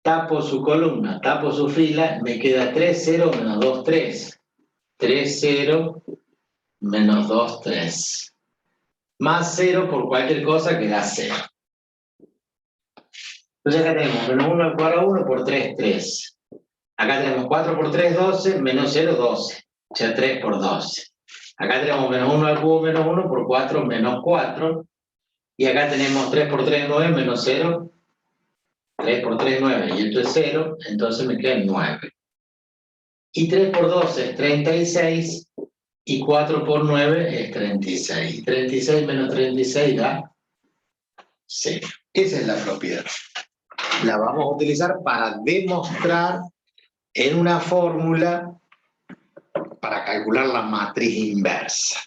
tapo su columna, tapo su fila, me queda 3, 0, menos 2, 3. 3, 0, menos 2, 3. Más 0 por cualquier cosa que da 0. Entonces acá tenemos menos 1 al cuadrado 1 por 3, 3. Acá tenemos 4 por 3, 12, menos 0, 12. O sea, 3 por 12. Acá tenemos menos 1 al cubo menos 1 por 4, menos 4. Y acá tenemos 3 por 3, 9, menos 0. 3 por 3, 9. Y esto es 0, entonces me queda 9. Y 3 por 12 es 36. Y 4 por 9 es 36. 36 menos 36 da 0. Esa es la propiedad. La vamos a utilizar para demostrar en una fórmula para calcular la matriz inversa.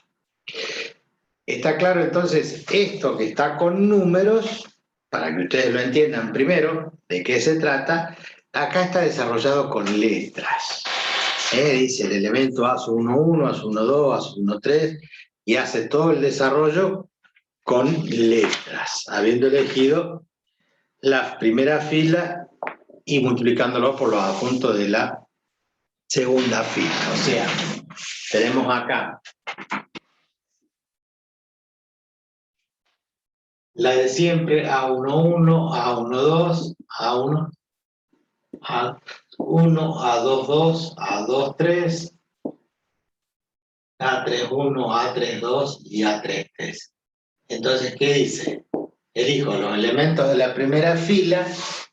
Está claro entonces esto que está con números, para que ustedes lo entiendan primero, de qué se trata. Acá está desarrollado con letras. Dice el elemento A sub 1, 1, A sub 1, 2, A sub 1, 3, y hace todo el desarrollo con letras, habiendo elegido la primera fila y multiplicándolo por los adjuntos de la segunda fila. O sea, tenemos acá la de siempre, A11, A12, A1, A1, A22, A23, A31, A32 y A33. Entonces, ¿qué dice? Elijo los elementos de la primera fila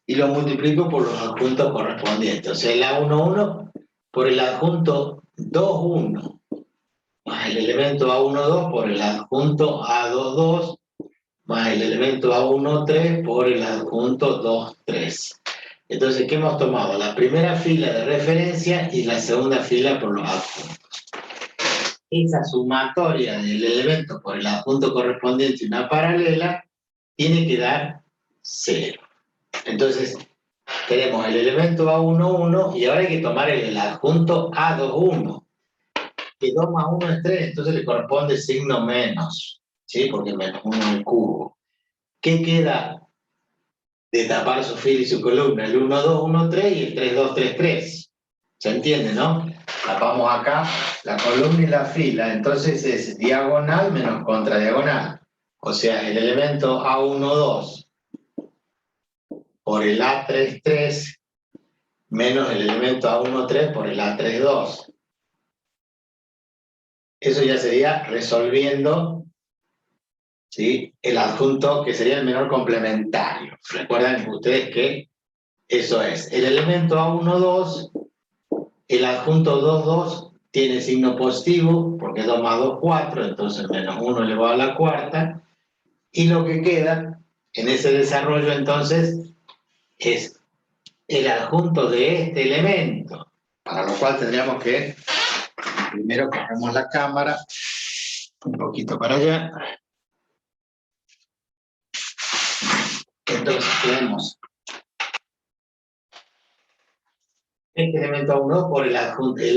y los multiplico por los adjuntos correspondientes. O sea, el A11 por el adjunto 21, más el elemento A12 por el adjunto A22, más el elemento A13 por el adjunto 23. Entonces, ¿qué hemos tomado? La primera fila de referencia y la segunda fila por los adjuntos. Esa sumatoria del elemento por el adjunto correspondiente y una paralela tiene que dar 0. Entonces, tenemos el elemento A11 y ahora hay que tomar el adjunto A21. Que 2 más 1 es 3, entonces le corresponde signo menos, ¿sí? Porque menos 1 al cubo. ¿Qué queda de tapar su fila y su columna? El 1, 2, 1, 3 y el 3, 2, 3, 3. ¿Se entiende, no? Tapamos acá la columna y la fila, entonces es diagonal menos contradiagonal. O sea, el elemento A12 por el A33 menos el elemento A13 por el A32. Eso ya sería resolviendo, ¿sí?, el adjunto que sería el menor complementario. Recuerden ustedes que eso es el elemento A12, el adjunto 22 tiene signo positivo porque 2 más 2, 4, entonces menos 1 elevado a la cuarta, y lo que queda en ese desarrollo entonces es el adjunto de este elemento, para lo cual tendríamos que primero cogemos la cámara un poquito para allá. Entonces tenemos este elemento A1 por el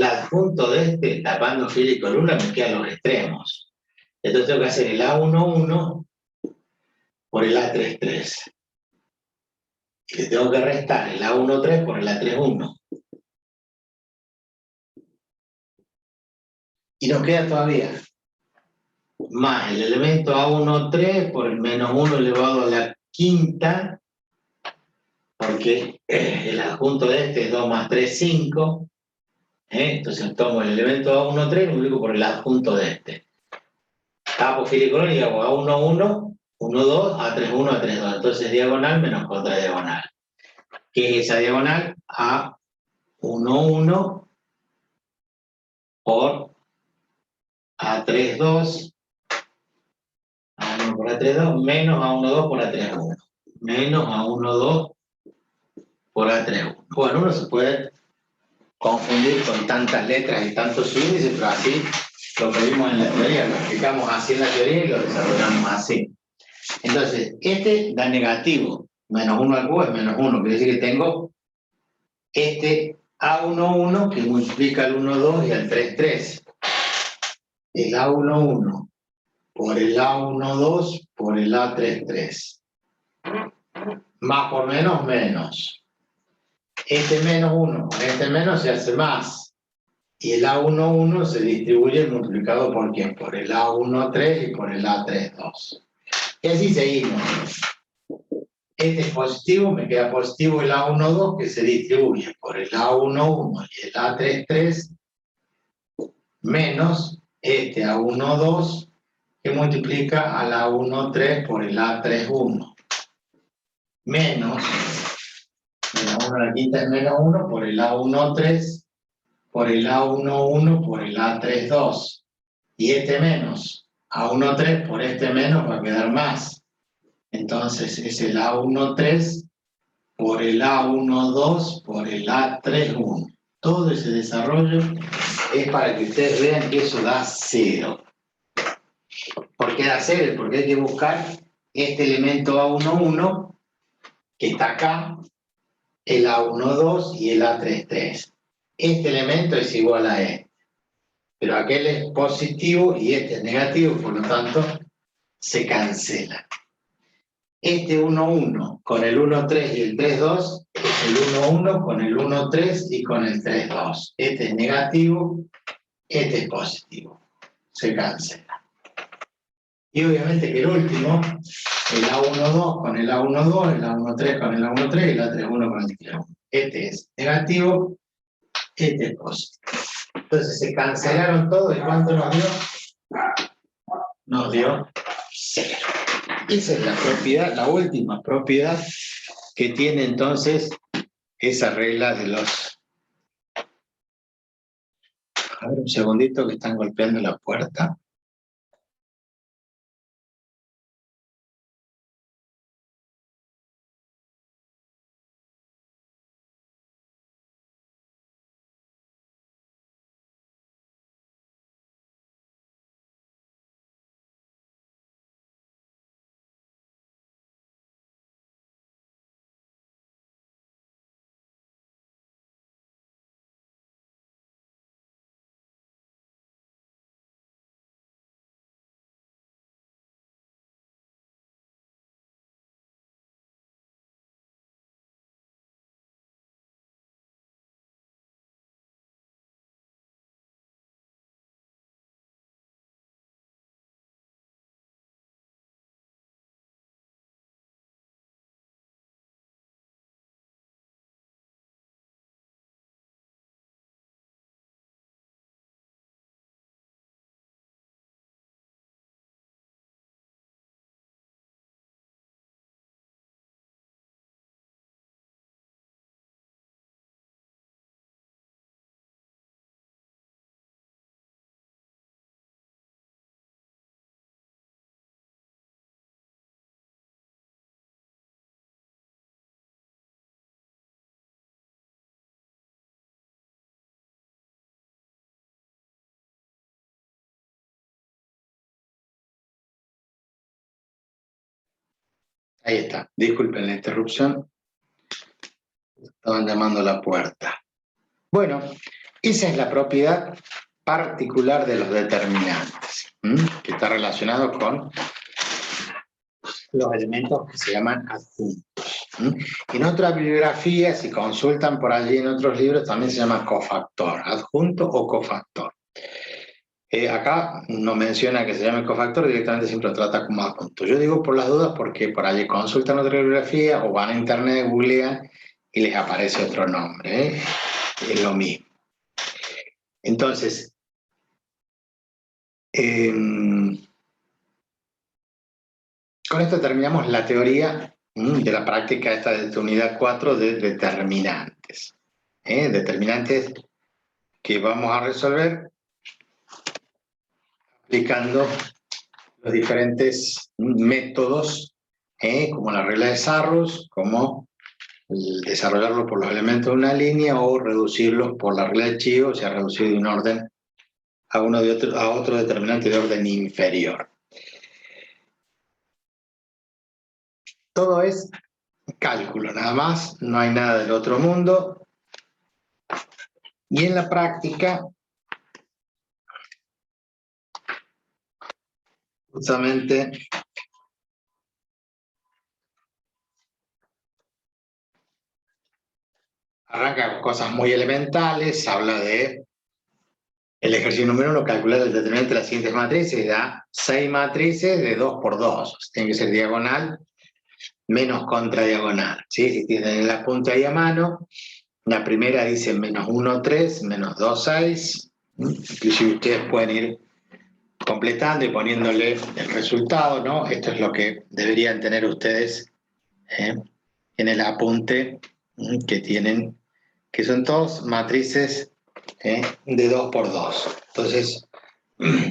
adjunto de este, tapando fila y columna, me quedan los extremos. Entonces tengo que hacer el A11 por el A33. Y le tengo que restar el A13 por el A31. Y nos queda todavía más el elemento A13 por el menos 1 elevado a la quinta, porque el adjunto de este es 2 más 3, 5. Entonces tomo el elemento A13 y lo multiplico por el adjunto de este. Tapo fila y columna y hago A11, 1, 2, A31, A32. Entonces diagonal menos contradiagonal. ¿Qué es esa diagonal? A11 por A32, A1 por A32, menos A12 por A31. Menos A12 por A31. Bueno, uno se puede confundir con tantas letras y tantos índices, pero así lo pedimos en la teoría, lo explicamos así en la teoría y lo desarrollamos así. Entonces, este da negativo, menos 1 al cubo es menos 1, quiere decir que tengo este A11 que multiplica al 1,2 y al 3,3. El A11 por el A12 por el A33. Más por menos, menos. Este menos 1 con este menos se hace más. Y el A11 se distribuye multiplicado por ¿quién? Por el A13 y por el A32. Y así seguimos. Este es positivo, me queda positivo el A12 que se distribuye por el A11 y el A33 menos este A12 que multiplica al A13 por el A31 menos 1 a la quinta es menos 1 por el A13 por el A11 por el A32 y este menos A13 por este menos va a quedar más, entonces es el A13 por el A12 por el A31. Todo ese desarrollo es para que ustedes vean que eso da 0. ¿Por qué da 0? Porque hay que buscar este elemento A11 que está acá, el A12 y el A33. Este elemento es igual a este, pero aquel es positivo y este es negativo, por lo tanto se cancela. Este 1,1 con el 1,3 y el 3,2 es el 1,1 con el 1,3 y con el 3,2. Este es negativo, este es positivo. Se cancela. Y obviamente que el último, el A12 con el A12, el A13 con el A13 y el A31 con el A31. Este es negativo, este es positivo. Entonces se cancelaron todos. ¿Y cuánto nos dio? Nos dio 0. Esa es la propiedad, la última propiedad que tiene entonces esa regla de los... A ver, un segundito que están golpeando la puerta. Ahí está. Disculpen la interrupción. Estaban llamando a la puerta. Bueno, esa es la propiedad particular de los determinantes, que está relacionado con los elementos que se llaman adjuntos. En otra bibliografía, si consultan por allí en otros libros, también se llama cofactor, adjunto o cofactor. Acá no menciona que se llame cofactor, directamente siempre lo trata como adjunto. Yo digo por las dudas porque por allí consultan otra bibliografía o van a internet, googlean y les aparece otro nombre. Es lo mismo. Entonces, con esto terminamos la teoría de la práctica esta de unidad 4 de determinantes. Determinantes que vamos a resolver aplicando los diferentes métodos, como la regla de Sarrus, como desarrollarlo por los elementos de una línea o reducirlos por la regla de Chivo, o sea, reducir de un orden a otro determinante de orden inferior. Todo es cálculo, nada más, no hay nada del otro mundo. Y en la práctica, justamente, arranca con cosas muy elementales, habla de el ejercicio número 1, calcular el determinante de las siguientes matrices, da 6 matrices de 2 por 2, tiene que ser diagonal menos contradiagonal, ¿sí? Si tienen la punta ahí a mano, la primera dice menos 1, 3, menos 2, 6, inclusive ustedes pueden ir completando y poniéndole el resultado, ¿no? Esto es lo que deberían tener ustedes en el apunte que tienen, que son todas matrices de 2 por 2. Entonces,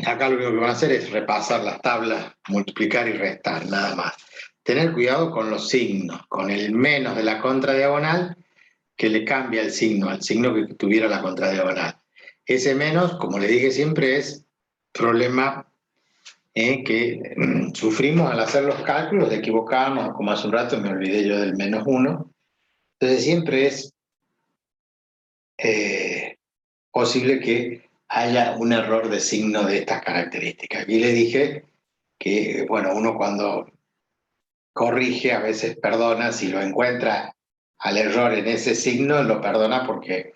acá lo único que van a hacer es repasar las tablas, multiplicar y restar, nada más. Tener cuidado con los signos, con el menos de la contradiagonal, que le cambia el signo al signo que tuviera la contradiagonal. Ese menos, como le dije siempre, es problema que sufrimos al hacer los cálculos, de equivocarnos, como hace un rato me olvidé yo del menos 1. Entonces siempre es posible que haya un error de signo de estas características. Aquí le dije que, bueno, uno cuando corrige a veces perdona, si lo encuentra al error en ese signo, lo perdona porque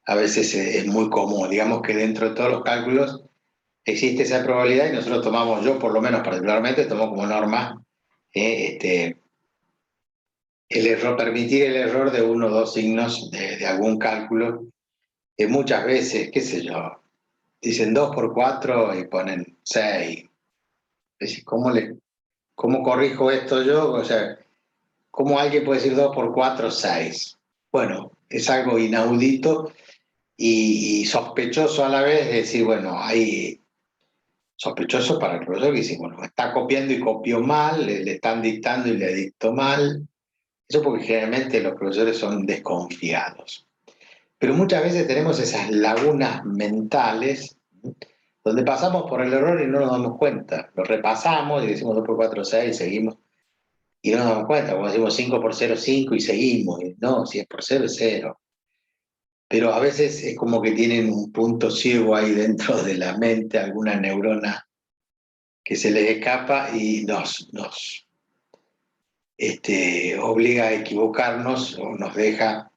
a veces es muy común. Digamos que dentro de todos los cálculos existe esa probabilidad y nosotros tomamos, yo por lo menos particularmente, tomo como norma el error, permitir el error de uno o dos signos de algún cálculo, que muchas veces, qué sé yo, dicen 2 por 4 y ponen 6. Es decir, ¿cómo corrijo esto yo? O sea, ¿cómo alguien puede decir 2 por 4, 6? Bueno, es algo inaudito y sospechoso a la vez, es decir, bueno, hay sospechoso para el profesor que dice, bueno, está copiando y copió mal, le están dictando y le dictó mal. Eso porque generalmente los profesores son desconfiados. Pero muchas veces tenemos esas lagunas mentales donde pasamos por el error y no nos damos cuenta. Lo repasamos y decimos 2 por 4, 6, seguimos. Y no nos damos cuenta, como decimos 5 por 0, 5 y seguimos. Y no, si es por 0, es 0. Pero a veces es como que tienen un punto ciego ahí dentro de la mente, alguna neurona que se les escapa y nos obliga a equivocarnos o nos deja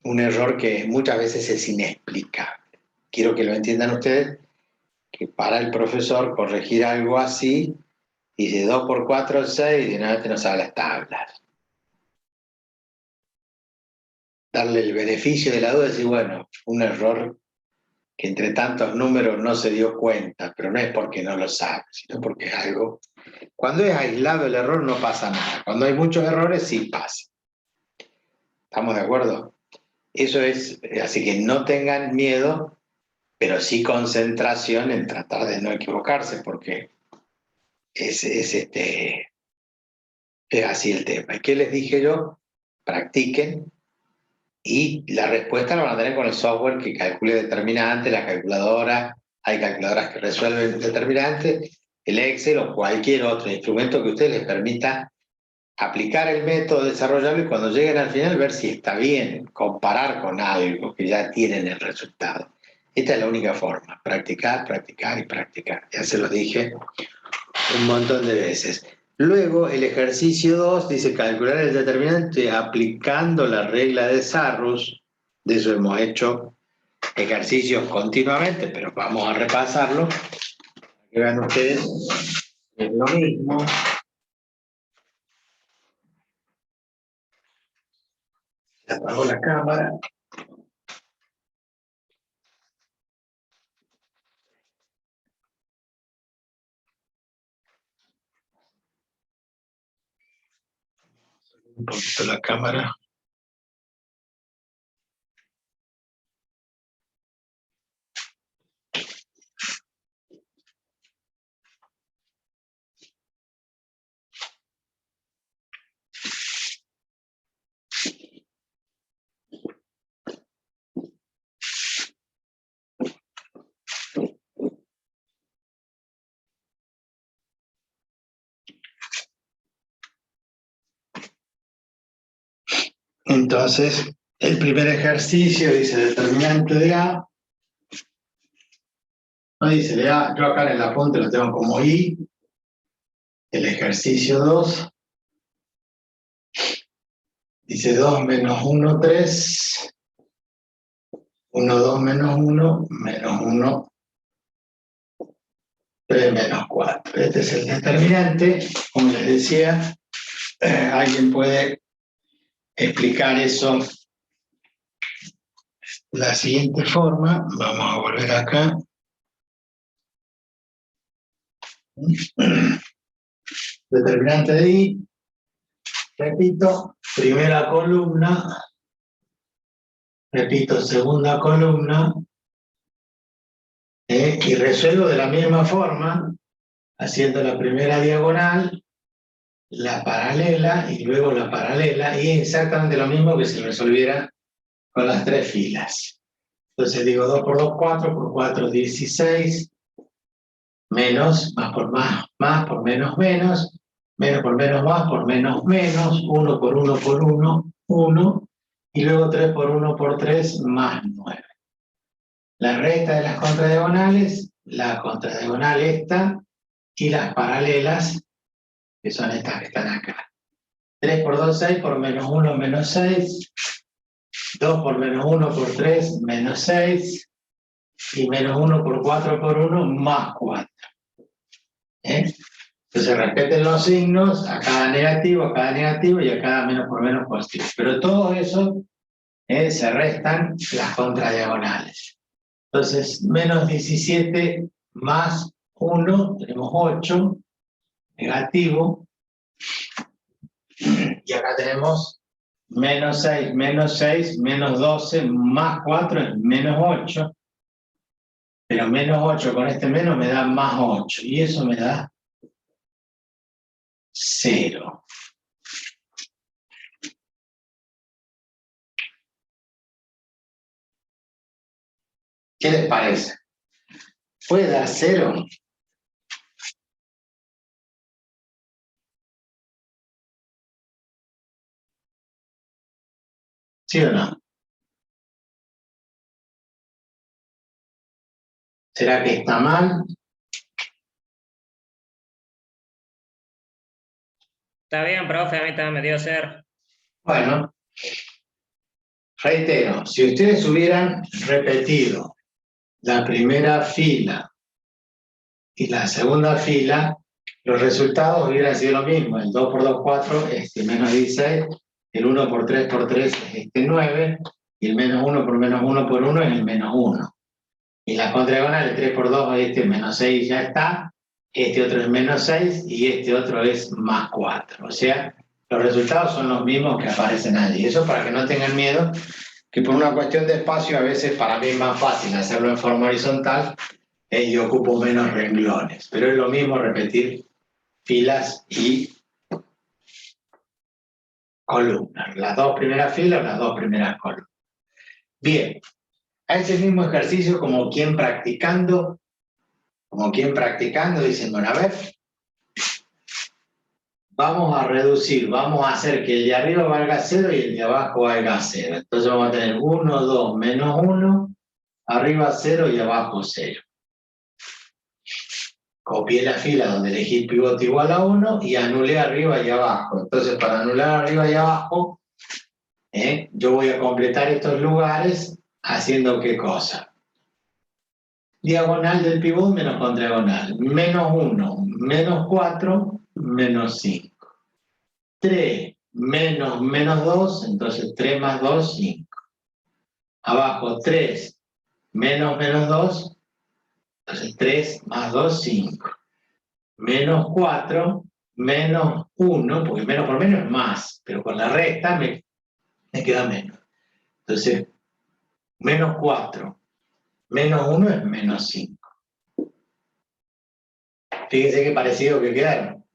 un error que muchas veces es inexplicable. Quiero que lo entiendan ustedes, que para el profesor corregir algo así, dice 2 por 4, 6, y de nada te nos sabe las tablas. Darle el beneficio de la duda y decir, bueno, un error que entre tantos números no se dio cuenta, pero no es porque no lo sabe, sino porque es algo... Cuando es aislado el error no pasa nada, cuando hay muchos errores sí pasa. ¿Estamos de acuerdo? Eso es, así que no tengan miedo, pero sí concentración en tratar de no equivocarse, porque es así el tema. ¿Y qué les dije yo? Practiquen y la respuesta la van a tener con el software que calcule determinante, la calculadora, hay calculadoras que resuelven determinante, el Excel o cualquier otro instrumento que a ustedes les permita aplicar el método, desarrollarlo y cuando lleguen al final ver si está bien, comparar con algo que ya tienen el resultado. Esta es la única forma, practicar, practicar y practicar. Ya se lo dije un montón de veces. Luego, el ejercicio 2 dice calcular el determinante aplicando la regla de Sarrus. De eso hemos hecho ejercicios continuamente, pero vamos a repasarlo. Para que vean ustedes, es lo mismo. Se apagó la cámara. Un poquito la cámara. Entonces, el primer ejercicio dice determinante de A. No dice de A, yo acá en el apunte lo tengo como I. El ejercicio 2 dice 2 menos 1, 3. 1, 2 menos 1, menos 1, 3 menos 4. Este es el determinante. Como les decía, alguien puede explicar eso de la siguiente forma. Vamos a volver acá. Determinante de I. Repito, primera columna. Repito, segunda columna. Y resuelvo de la misma forma, haciendo la primera diagonal, la paralela y luego la paralela, y exactamente lo mismo que si resolviera con las 3 filas. Entonces digo 2 por 2, 4, por 4, 16, menos, más por menos, menos por menos, más por menos, 1 por 1 por 1, 1, y luego 3 por 1 por 3, más 9. La recta de las contradiagonales, la contradiagonal esta, y las paralelas, que son estas que están acá. 3 por 2, 6, por menos 1, menos 6. 2 por menos 1 por 3, menos 6. Y menos 1 por 4 por 1, más 4. Entonces respeten los signos, a cada negativo y a cada menos por menos positivo. Pero todo eso se restan las contradiagonales. Entonces, menos 17 más 1, tenemos 8, negativo. Y acá tenemos menos 6, menos 12, más 4 es menos 8. Pero menos 8 con este menos me da más 8. Y eso me da 0. ¿Qué les parece? ¿Puede dar 0? ¿Sí o no? ¿Será que está mal? Está bien, profe, a mí también me dio 0. Bueno, reitero, si ustedes hubieran repetido la primera fila y la segunda fila, los resultados hubieran sido lo mismo. El 2 por 2, 4, menos 16. El 1 por 3 por 3 es 9. Y el menos 1 por menos 1 por 1 es el menos 1. Y la contradiagonal, el 3 por 2, menos 6 ya está. Este otro es menos 6 y este otro es más 4. O sea, los resultados son los mismos que aparecen allí. Eso para que no tengan miedo, que por una cuestión de espacio a veces para mí es más fácil hacerlo en forma horizontal y ocupo menos renglones. Pero es lo mismo repetir filas y columnas. Las dos primeras filas, las dos primeras columnas. Bien, a ese mismo ejercicio como quien practicando, dicen, bueno, a ver, vamos a reducir, vamos a hacer que el de arriba valga 0 y el de abajo valga 0. Entonces vamos a tener 1, 2, menos 1, arriba 0 y abajo 0. Copié la fila donde elegí el pivote igual a 1 y anulé arriba y abajo. Entonces para anular arriba y abajo, yo voy a completar estos lugares haciendo ¿qué cosa? Diagonal del pivot menos contradiagonal. Menos 1, menos 4, menos 5. 3 menos menos 2, entonces 3 más 2, 5. Abajo 3 menos menos 2, entonces 3 más 2, 5. Menos 4, menos 1, porque menos por menos es más, pero con la recta me queda menos. Entonces, menos 4, menos 1 es menos 5. Fíjense qué parecido que quedaron.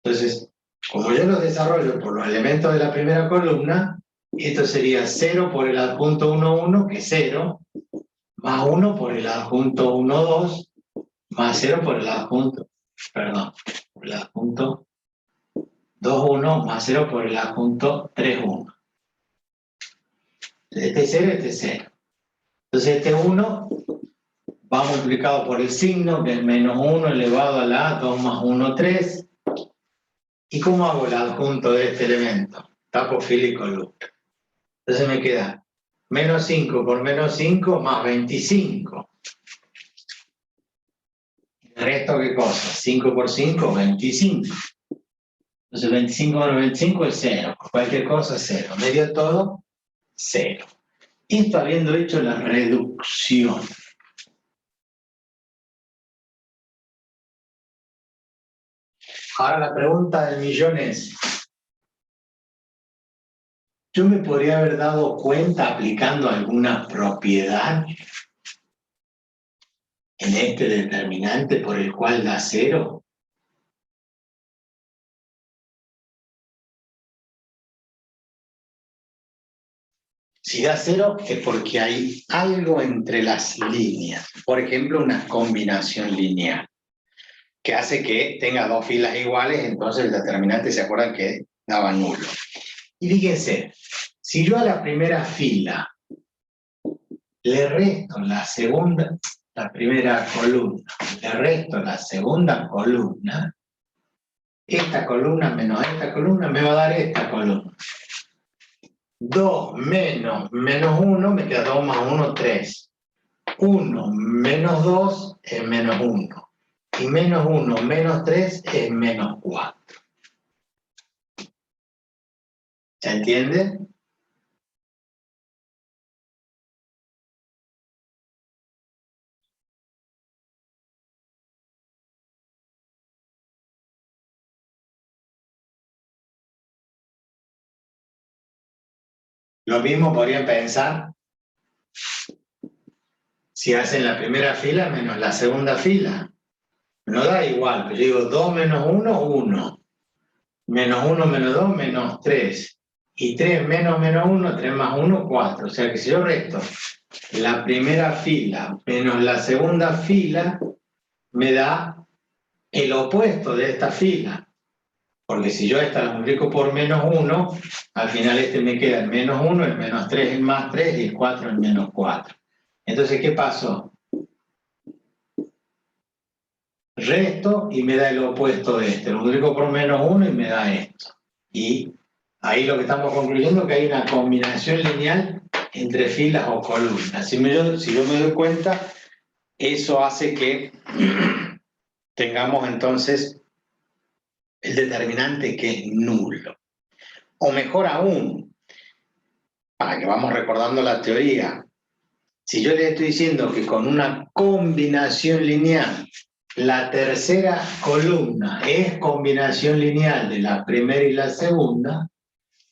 Entonces, como yo los desarrollo por los elementos de la primera columna, esto sería 0 por el adjunto 1, 1, que es 0, más 1 por el adjunto 1, 2, más 0 por el adjunto, por el adjunto 2, 1, más 0 por el adjunto 3, 1. Este 0, este 0. Entonces este 1 va multiplicado por el signo, que es menos 1 elevado a la 2 más 1, 3. ¿Y cómo hago el adjunto de este elemento? Tapo fila y columna. Entonces me queda menos 5 por menos 5 más 25. ¿El resto qué cosa? 5 por 5, 25. Entonces 25 menos 25 es 0. Cualquier cosa es 0. Medio todo, 0. Esto habiendo hecho la reducción. Ahora la pregunta del millón es, ¿yo me podría haber dado cuenta aplicando alguna propiedad en este determinante por el cual da 0? Si da 0 es porque hay algo entre las líneas. Por ejemplo, una combinación lineal que hace que tenga dos filas iguales, entonces el determinante, ¿se acuerdan que daba nulo? Y fíjense, si yo a la primera fila le resto la primera columna, le resto la segunda columna, esta columna menos esta columna me va a dar esta columna. 2 menos 1 me queda 2 más 1, 3. 1 menos 2 es menos 1. Y menos 1 menos 3 es menos 4. ¿Se entiende? Lo mismo podrían pensar si hacen la primera fila menos la segunda fila. No da igual, pero yo digo 2 menos 1, 1. Menos 1 menos 2, menos 3. Y 3 menos 1, 3 más 1, 4. O sea que si yo resto la primera fila menos la segunda fila, me da el opuesto de esta fila. Porque si yo esta la multiplico por menos 1, al final este me queda el menos 1, el menos 3, el más 3 y el 4, el menos 4. Entonces, ¿qué pasó? Resto y me da el opuesto de este. Lo multiplico por menos 1 y me da esto. Y ahí lo que estamos concluyendo es que hay una combinación lineal entre filas o columnas. Si yo me doy cuenta, eso hace que tengamos entonces el determinante que es nulo. O mejor aún, para que vamos recordando la teoría, si yo le estoy diciendo que con una combinación lineal la tercera columna es combinación lineal de la primera y la segunda,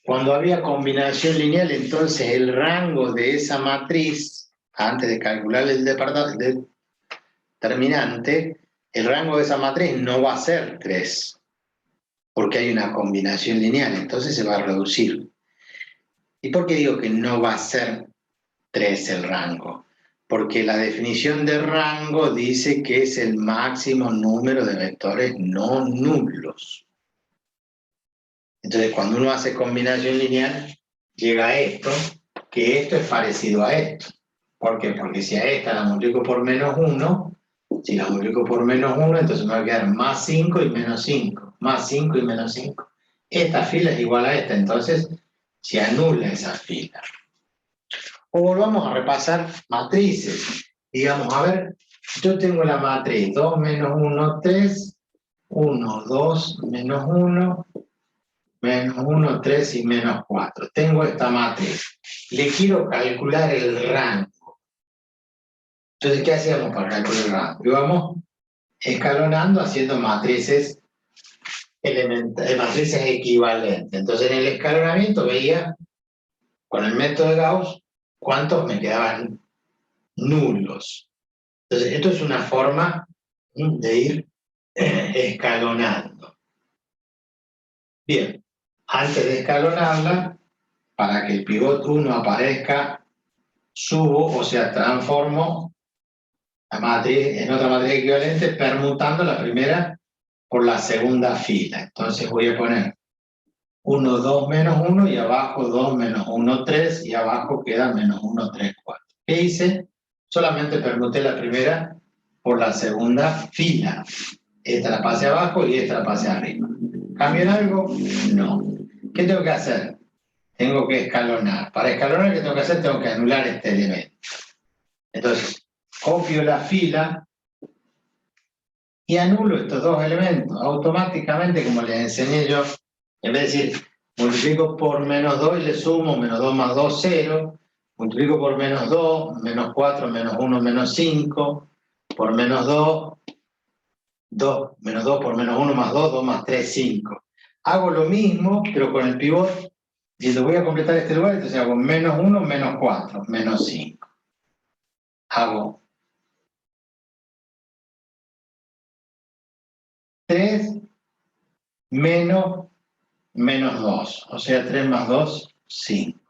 cuando había combinación lineal, entonces el rango de esa matriz, antes de calcular el determinante, el rango de esa matriz no va a ser 3, porque hay una combinación lineal, entonces se va a reducir. ¿Y por qué digo que no va a ser 3 el rango? Porque la definición de rango dice que es el máximo número de vectores no nulos. Entonces, cuando uno hace combinación lineal, llega a esto, que esto es parecido a esto. ¿Por qué? Porque si a esta la multiplico por menos 1, si la multiplico por menos 1, entonces me va a quedar más 5 y menos 5, más 5 y menos 5. Esta fila es igual a esta, entonces se anula esa fila. O volvamos a repasar matrices. Digamos, a ver, yo tengo la matriz 2 menos 1, 3, 1, 2, menos 1, menos 1, 3 y menos 4. Tengo esta matriz. Le quiero calcular el rango. Entonces, ¿qué hacíamos para calcular el rango? Íbamos escalonando haciendo matrices matrices equivalentes. Entonces, en el escalonamiento veía, con el método de Gauss, cuántos me quedaban nulos. Entonces, esto es una forma de ir escalonando. Bien, antes de escalonarla, para que el pivot 1 aparezca, subo, o sea, transformo la matriz en otra matriz equivalente, permutando la primera por la segunda fila. Entonces voy a poner 1, 2, menos 1, y abajo 2, menos 1, 3, y abajo queda menos 1, 3, 4. ¿Qué hice? Solamente permuté la primera por la segunda fila. Esta la pasé abajo y esta la pasé arriba. ¿Cambio en algo? No. ¿Qué tengo que hacer? Tengo que escalonar. Para escalonar, ¿qué tengo que hacer? Tengo que anular este elemento. Entonces, copio la fila y anulo estos dos elementos. Automáticamente, como les enseñé yo, en vez de decir, multiplico por menos 2 y le sumo menos 2 más 2, 0. Multiplico por menos 2, menos 4, menos 1, menos 5. Por menos 2, 2, menos 2 por menos 1 más 2, 2 más 3, 5. Hago lo mismo, pero con el pivot, y lo voy a completar este lugar, entonces hago menos 1, menos 4, menos 5. Hago 3 menos 2, o sea, 3 más 2, 5.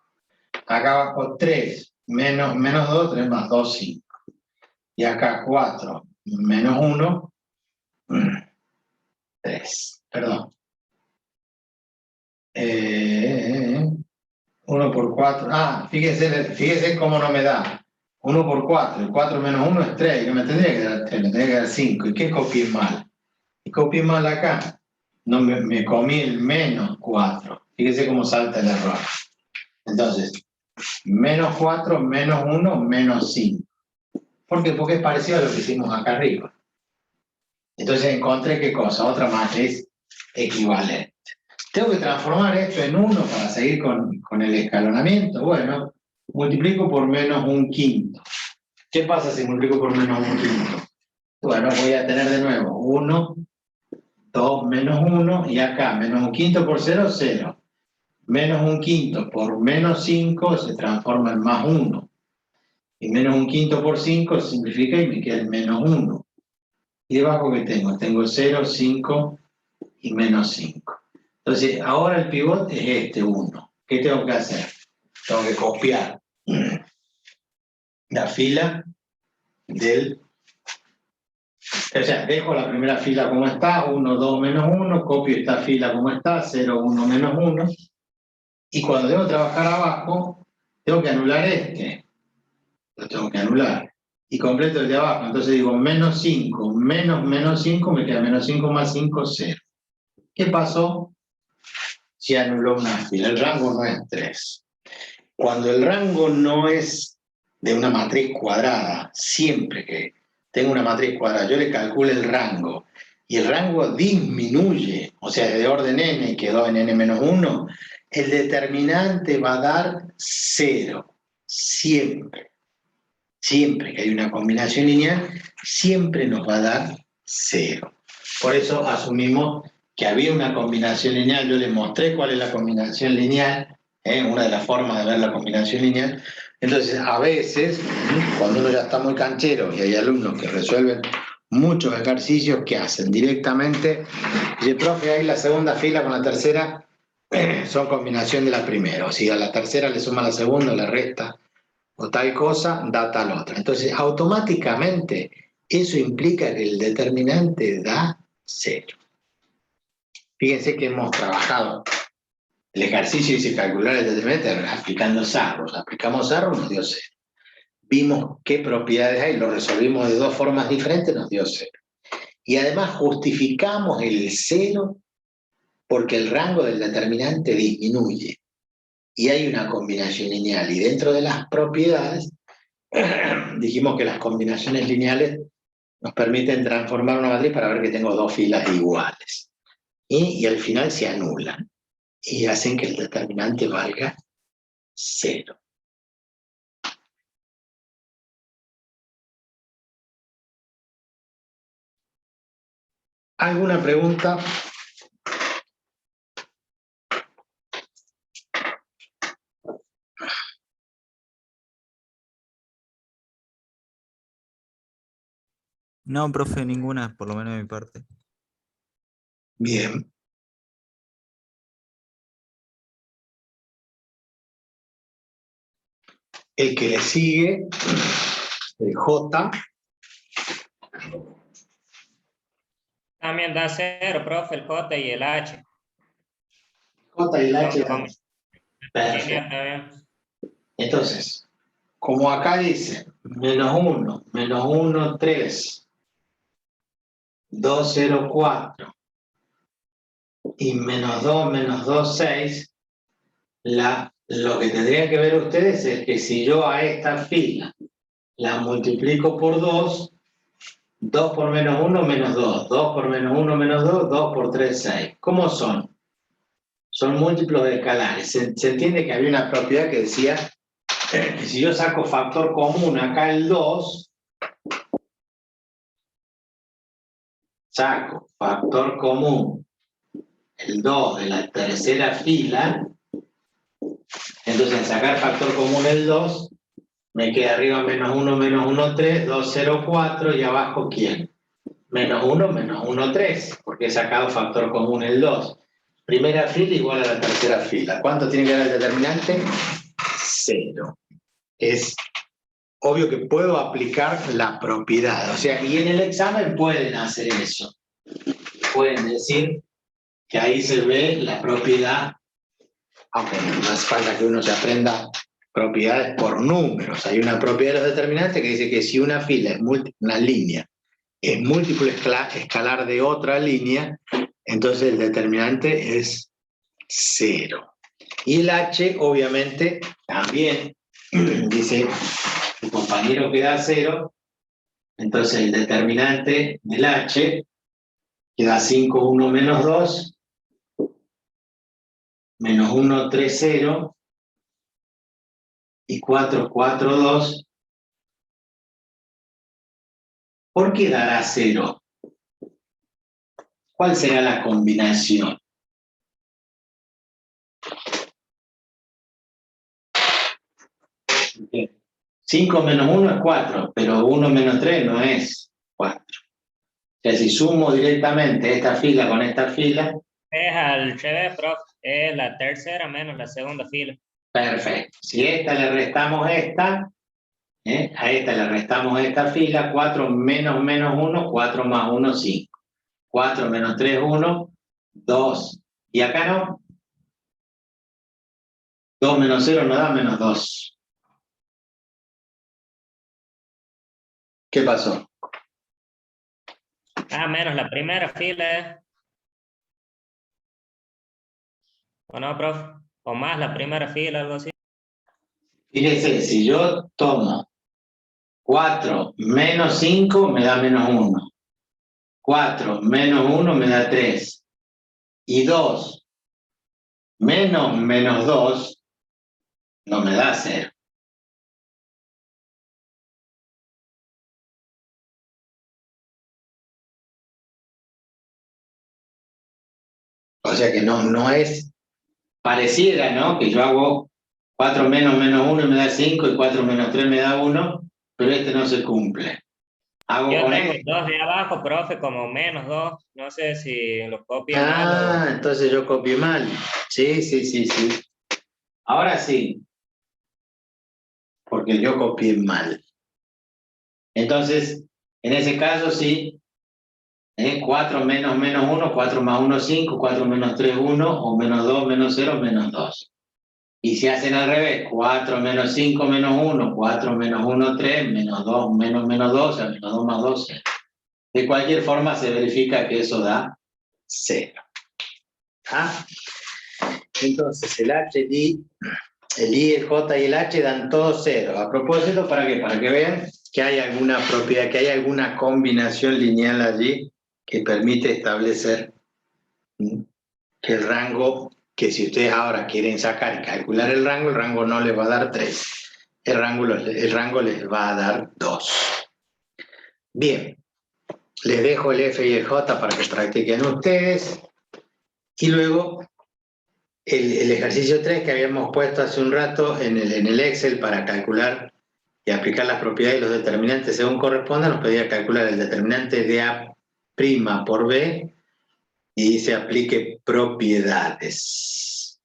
Acá abajo 3 menos 2, 3 más 2, 5. Y acá 4 menos 1, 3. Perdón. 1 por 4. Ah, fíjese cómo no me da. 1 por 4. El 4 menos 1 es 3. Yo me tendría que dar 3, me tendría que dar 5. ¿Y qué copié mal? Y copié mal acá. No, me comí el menos 4. Fíjese cómo salta el error. Entonces, menos 4, menos 1, menos 5. ¿Por qué? Porque es parecido a lo que hicimos acá arriba. Entonces encontré, ¿qué cosa? Otra matriz equivalente. Tengo que transformar esto en 1 para seguir con el escalonamiento. Bueno, multiplico por menos 1/5. ¿Qué pasa si multiplico por menos 1/5? Bueno, voy a tener de nuevo 1, 2, menos 1, y acá menos 1/5 por 0, 0. Menos 1/5 por menos 5 se transforma en más 1. Y menos 1/5 por 5 se simplifica y me queda el menos 1. ¿Y debajo qué tengo? Tengo 0, 5 y menos 5. Entonces, ahora el pivot es este 1. ¿Qué tengo que hacer? Tengo que copiar la fila del... O sea, dejo la primera fila como está, 1, 2, menos 1, copio esta fila como está, 0, 1, menos 1. Y cuando debo trabajar abajo, tengo que anular este. Lo tengo que anular. Y completo el de abajo. Entonces digo, menos 5, menos 5, me queda menos 5 más 5, 0. ¿Qué pasó? Si anuló una fila. El rango no es 3. Cuando el rango no es de una matriz cuadrada, siempre que tengo una matriz cuadrada, yo le calculo el rango y el rango disminuye, o sea, de orden n quedó en n-1, el determinante va a dar 0. Siempre. Siempre que hay una combinación lineal, siempre nos va a dar 0. Por eso asumimos que había una combinación lineal. Yo les mostré cuál es la combinación lineal, una de las formas de ver la combinación lineal. Entonces, a veces, cuando uno ya está muy canchero y hay alumnos que resuelven muchos ejercicios, que hacen directamente, dice, profe, ahí la segunda fila con la tercera son combinación de la primera. O sea, a la tercera le suma la segunda, le resta, o tal cosa, da tal otra. Entonces, automáticamente, eso implica que el determinante da 0. Fíjense que hemos trabajado el ejercicio dice calcular el determinante aplicando Sarros. Aplicamos Sarros, nos dio 0. Vimos qué propiedades hay, lo resolvimos de dos formas diferentes, nos dio 0. Y además justificamos el 0 porque el rango del determinante disminuye. Y hay una combinación lineal. Y dentro de las propiedades, dijimos que las combinaciones lineales nos permiten transformar una matriz para ver que tengo dos filas iguales. Y al final se anulan. Y hacen que el determinante valga 0. ¿Alguna pregunta? No, profe, ninguna, por lo menos de mi parte. Bien. El que le sigue, el J. También da 0, profe, el J y el H. J y el H. Con Perfecto. línea está bien. Entonces, como acá dice, menos 1, 3, 2, 0, 4 y menos 2, 6, lo que tendrían que ver ustedes es que si yo a esta fila la multiplico por 2, 2 por menos 1, menos 2, 2 por menos 1, menos 2, 2 por 3, 6. ¿Cómo son? Son múltiplos de escalares. Se entiende que había una propiedad que decía que si yo saco factor común acá el 2, saco factor común el 2 de la tercera fila, entonces al sacar factor común el 2, me queda arriba menos 1, 3, 2, 0, 4 y abajo ¿quién? Menos 1, 3, porque he sacado factor común el 2. Primera fila igual a la tercera fila. ¿Cuánto tiene que dar el determinante? 0. Es obvio que puedo aplicar la propiedad. O sea, y en el examen pueden hacer eso. Pueden decir que ahí se ve la propiedad, aunque no hace falta que uno se aprenda propiedades por números. Hay una propiedad de los determinantes que dice que si una fila es una línea es múltiplo escalar de otra línea, entonces el determinante es 0. Y el H, obviamente, también dice, tu compañero queda 0, entonces el determinante del H queda 5, 1, menos 2, menos 1, 3, 0, y 4, 4, 2. ¿Por qué dará 0? ¿Cuál será la combinación? Okay. 5 menos 1 es 4, pero 1 menos 3 no es 4. O sea, si sumo directamente esta fila con esta fila, Es al revés, profe. Es la tercera menos la segunda fila. perfecto. Si a esta le restamos esta, a esta le restamos esta fila, 4 menos 1, 4 más 1, 5. 4 menos 3, 1, 2. Y acá no. 2 menos 0 no da menos 2. ¿Qué pasó? Menos la primera fila es. ¿O no, profe? O más la primera fila, algo así. Fíjese, si yo tomo 4 menos 5 me da menos 1. 4 menos 1 me da 3. Y 2 menos 2 no me da 0. O sea que no es, pareciera, ¿no? Que yo hago 4 menos 1 y me da 5 y 4 menos 3 me da 1, pero este no se cumple. Hago Yo con tengo este. 2 de abajo, profe, como menos 2. No sé si lo copie mal o... Entonces yo copié mal. Sí. Ahora sí, porque yo copié mal. Entonces, en ese caso sí, 4 menos 1, 4 más 1, 5, 4 menos 3, 1, o menos 2, menos 0, menos 2. Y si hacen al revés, 4 menos 5, menos 1, 4 menos 1, 3, menos 2, menos 2, o sea, menos 2 más 12. De cualquier forma se verifica que eso da 0. ¿Ah? Entonces el H, el I, el J y el H dan todos 0. A propósito, ¿para qué? Para que vean que hay alguna propiedad, que hay alguna combinación lineal allí que permite establecer que el rango, que si ustedes ahora quieren sacar y calcular el rango no les va a dar 3. El rango les va a dar 2. Bien, les dejo el F y el J para que practiquen ustedes. Y luego el ejercicio 3 que habíamos puesto hace un rato en el Excel para calcular y aplicar las propiedades de los determinantes según corresponda, nos pedía calcular el determinante de A' por B y se aplique propiedades.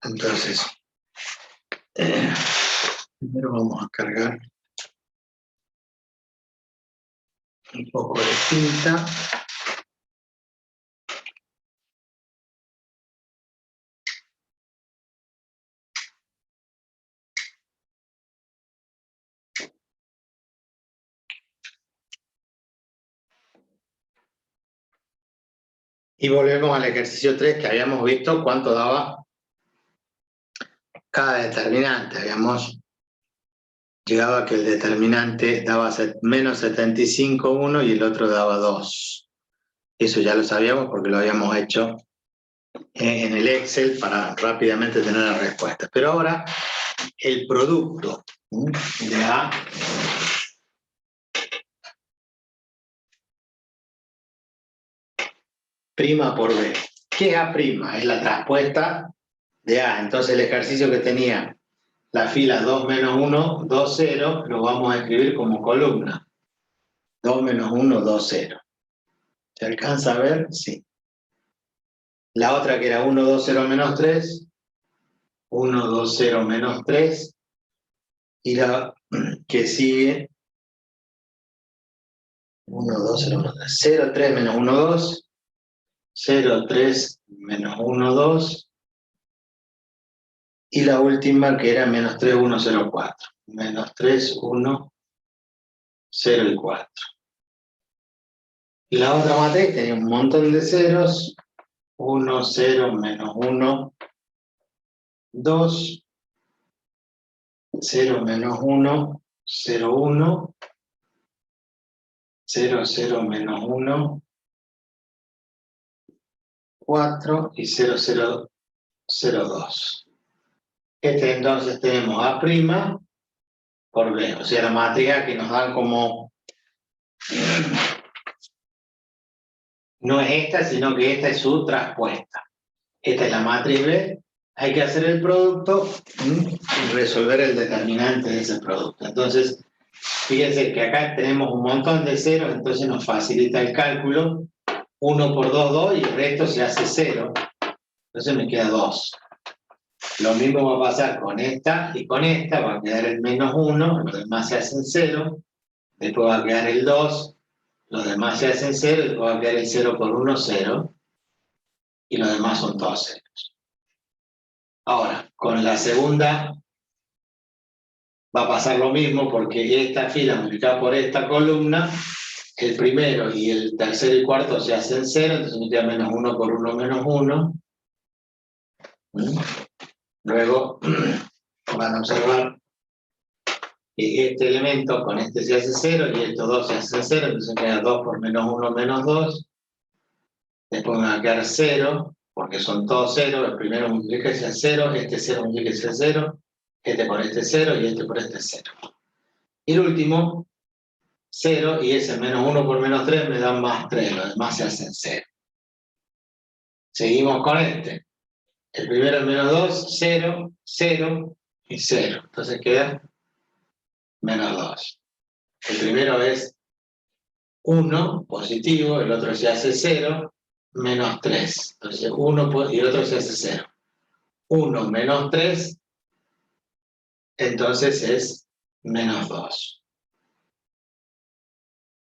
Entonces, primero vamos a cargar un poco de tinta. Y volvemos al ejercicio 3 que habíamos visto cuánto daba cada determinante. Habíamos llegado a que el determinante daba menos 75, 1 y el otro daba 2. Eso ya lo sabíamos porque lo habíamos hecho en el Excel para rápidamente tener la respuesta. Pero ahora el producto de A prima por B. ¿Qué es A prima? Es la traspuesta de A. Entonces el ejercicio que tenía la fila 2 menos 1, 2, 0, lo vamos a escribir como columna. 2 menos 1, 2, 0. ¿Se alcanza a ver? Sí. La otra que era 1, 2, 0 menos 3, 1, 2, 0 menos 3, y la que sigue 1, 2, 0 menos 3, 0, 3 menos 1, 2, 0, 3 menos 1, 2, y la última que era menos 3, 1, 0, 4. Menos 3, 1, 0 y 4. La otra matriz tenía un montón de ceros. 1, 0, menos 1, 2, 0, menos 1, 0, 1, 0, 0, menos 1, 4 y 0, 0, 0, 2. Entonces tenemos A' por B, o sea, la matriz que nos dan como... No es esta, sino que esta es su traspuesta. Esta es la matriz B. Hay que hacer el producto y resolver el determinante de ese producto. Entonces, fíjense que acá tenemos un montón de ceros, entonces nos facilita el cálculo. 1 por 2, 2, y el resto se hace 0. Entonces me queda 2. Lo mismo va a pasar con esta y con esta. Va a quedar el menos 1, los demás se hacen 0. Después va a quedar el 2. Los demás se hacen 0, y después va a quedar el 0 por 1, 0. Y los demás son todos ceros. Ahora, con la segunda va a pasar lo mismo porque esta fila multiplicada por esta columna, el primero y el tercero y cuarto se hacen 0, entonces me queda menos 1 por 1 menos 1. Luego van a observar que este elemento con este se hace 0 y estos dos se hacen 0, entonces me queda 2 por menos 1 menos 2. Después me va a quedar 0, porque son todos 0, el primero multiplica ese 0, este 0 multiplica ese 0, este por este 0 y este por este 0. Y el último, 0, y ese menos 1 por menos 3 me da más 3, los demás se hacen 0. Seguimos con este. El primero es menos 2, 0, 0 y 0. Entonces queda menos 2. El primero es 1, positivo, el otro se hace 0, menos 3. Entonces 1 y el otro se hace 0. 1 menos 3, entonces es menos 2.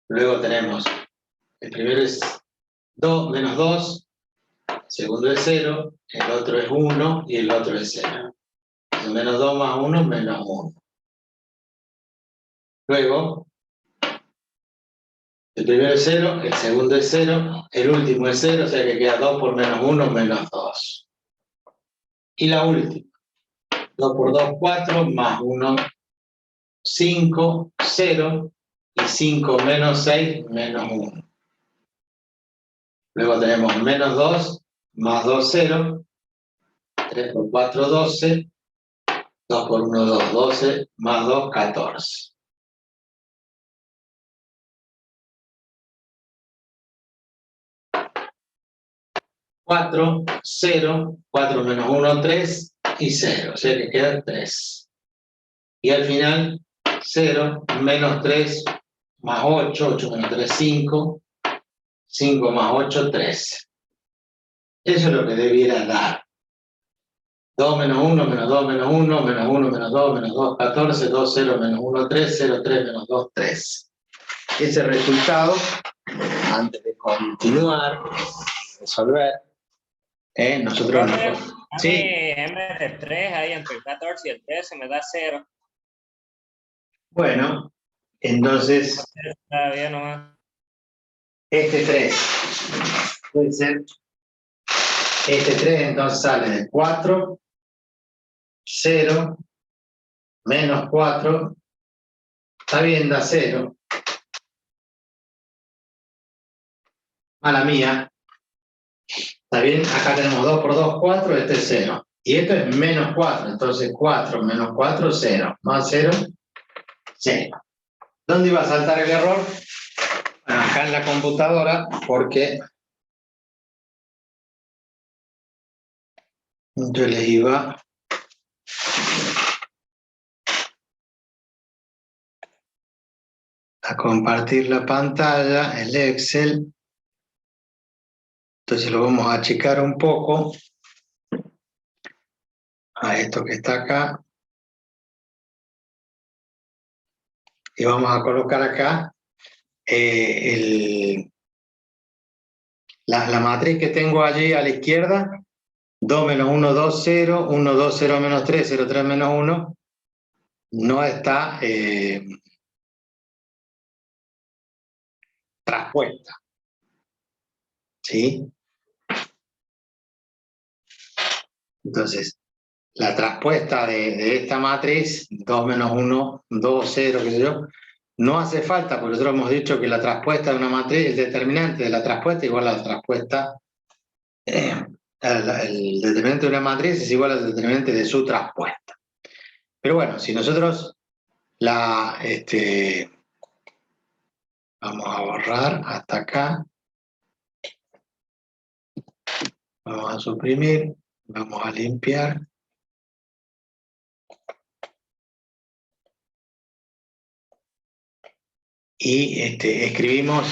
Luego tenemos, el primero es 2, menos 2, el segundo es 0, el otro es 1 y el otro es 0. Entonces menos 2 más 1, menos 1. Luego, el primero es 0, el segundo es 0, el último es 0, o sea que queda 2 por menos 1, menos 2. Y la última, 2 por 2, 4, más 1, 5, 0, y 5 menos 6, menos 1. Luego tenemos menos 2, más 2, 0, 3 por 4, 12, 2 por 1, 2, 12, más 2, 14. Cuatro, 0, 4 menos 1, 3 y 0, o sea que queda 3. Y al final, 0, menos 3, más 8, 8 menos 3, 5, 5 más 8, 13. Eso es lo que debiera dar. 2 menos 1, menos 2, menos 1, menos 1, menos 2, menos 2, 14, 2, 0, menos 1, 3, 0, 3, menos 2, 3. Ese resultado, antes de continuar, resolver, nosotros... Profe, a Sí, mí en vez de 3, ahí entre el 14 y el 13 me da 0. bueno, entonces, Está bien nomás. este 3 puede ser, este 3 entonces sale de 4, 0, menos 4, está bien, da 0. Mala mía, está bien, acá tenemos 2 por 2, 4, este es 0. Y esto es menos 4, entonces 4 menos 4, 0. Más 0, 0. ¿Dónde iba a saltar el error? Bueno, acá en la computadora, porque yo les iba a compartir la pantalla, el Excel. Entonces lo vamos a achicar un poco a esto que está acá. Y vamos a colocar acá la matriz que tengo allí a la izquierda. 2 menos 1, 2, 0, 1, 2, 0 menos 3, 0, 3 menos 1. No está traspuesta. ¿Sí? Entonces, la traspuesta de esta matriz, 2 menos 1, 2, 0, qué sé yo, no hace falta, porque nosotros hemos dicho que la traspuesta de una matriz, el determinante de la traspuesta igual a la traspuesta, el determinante de una matriz es igual al determinante de su traspuesta. Pero bueno, si nosotros vamos a borrar hasta acá, vamos a suprimir, vamos a limpiar. Y escribimos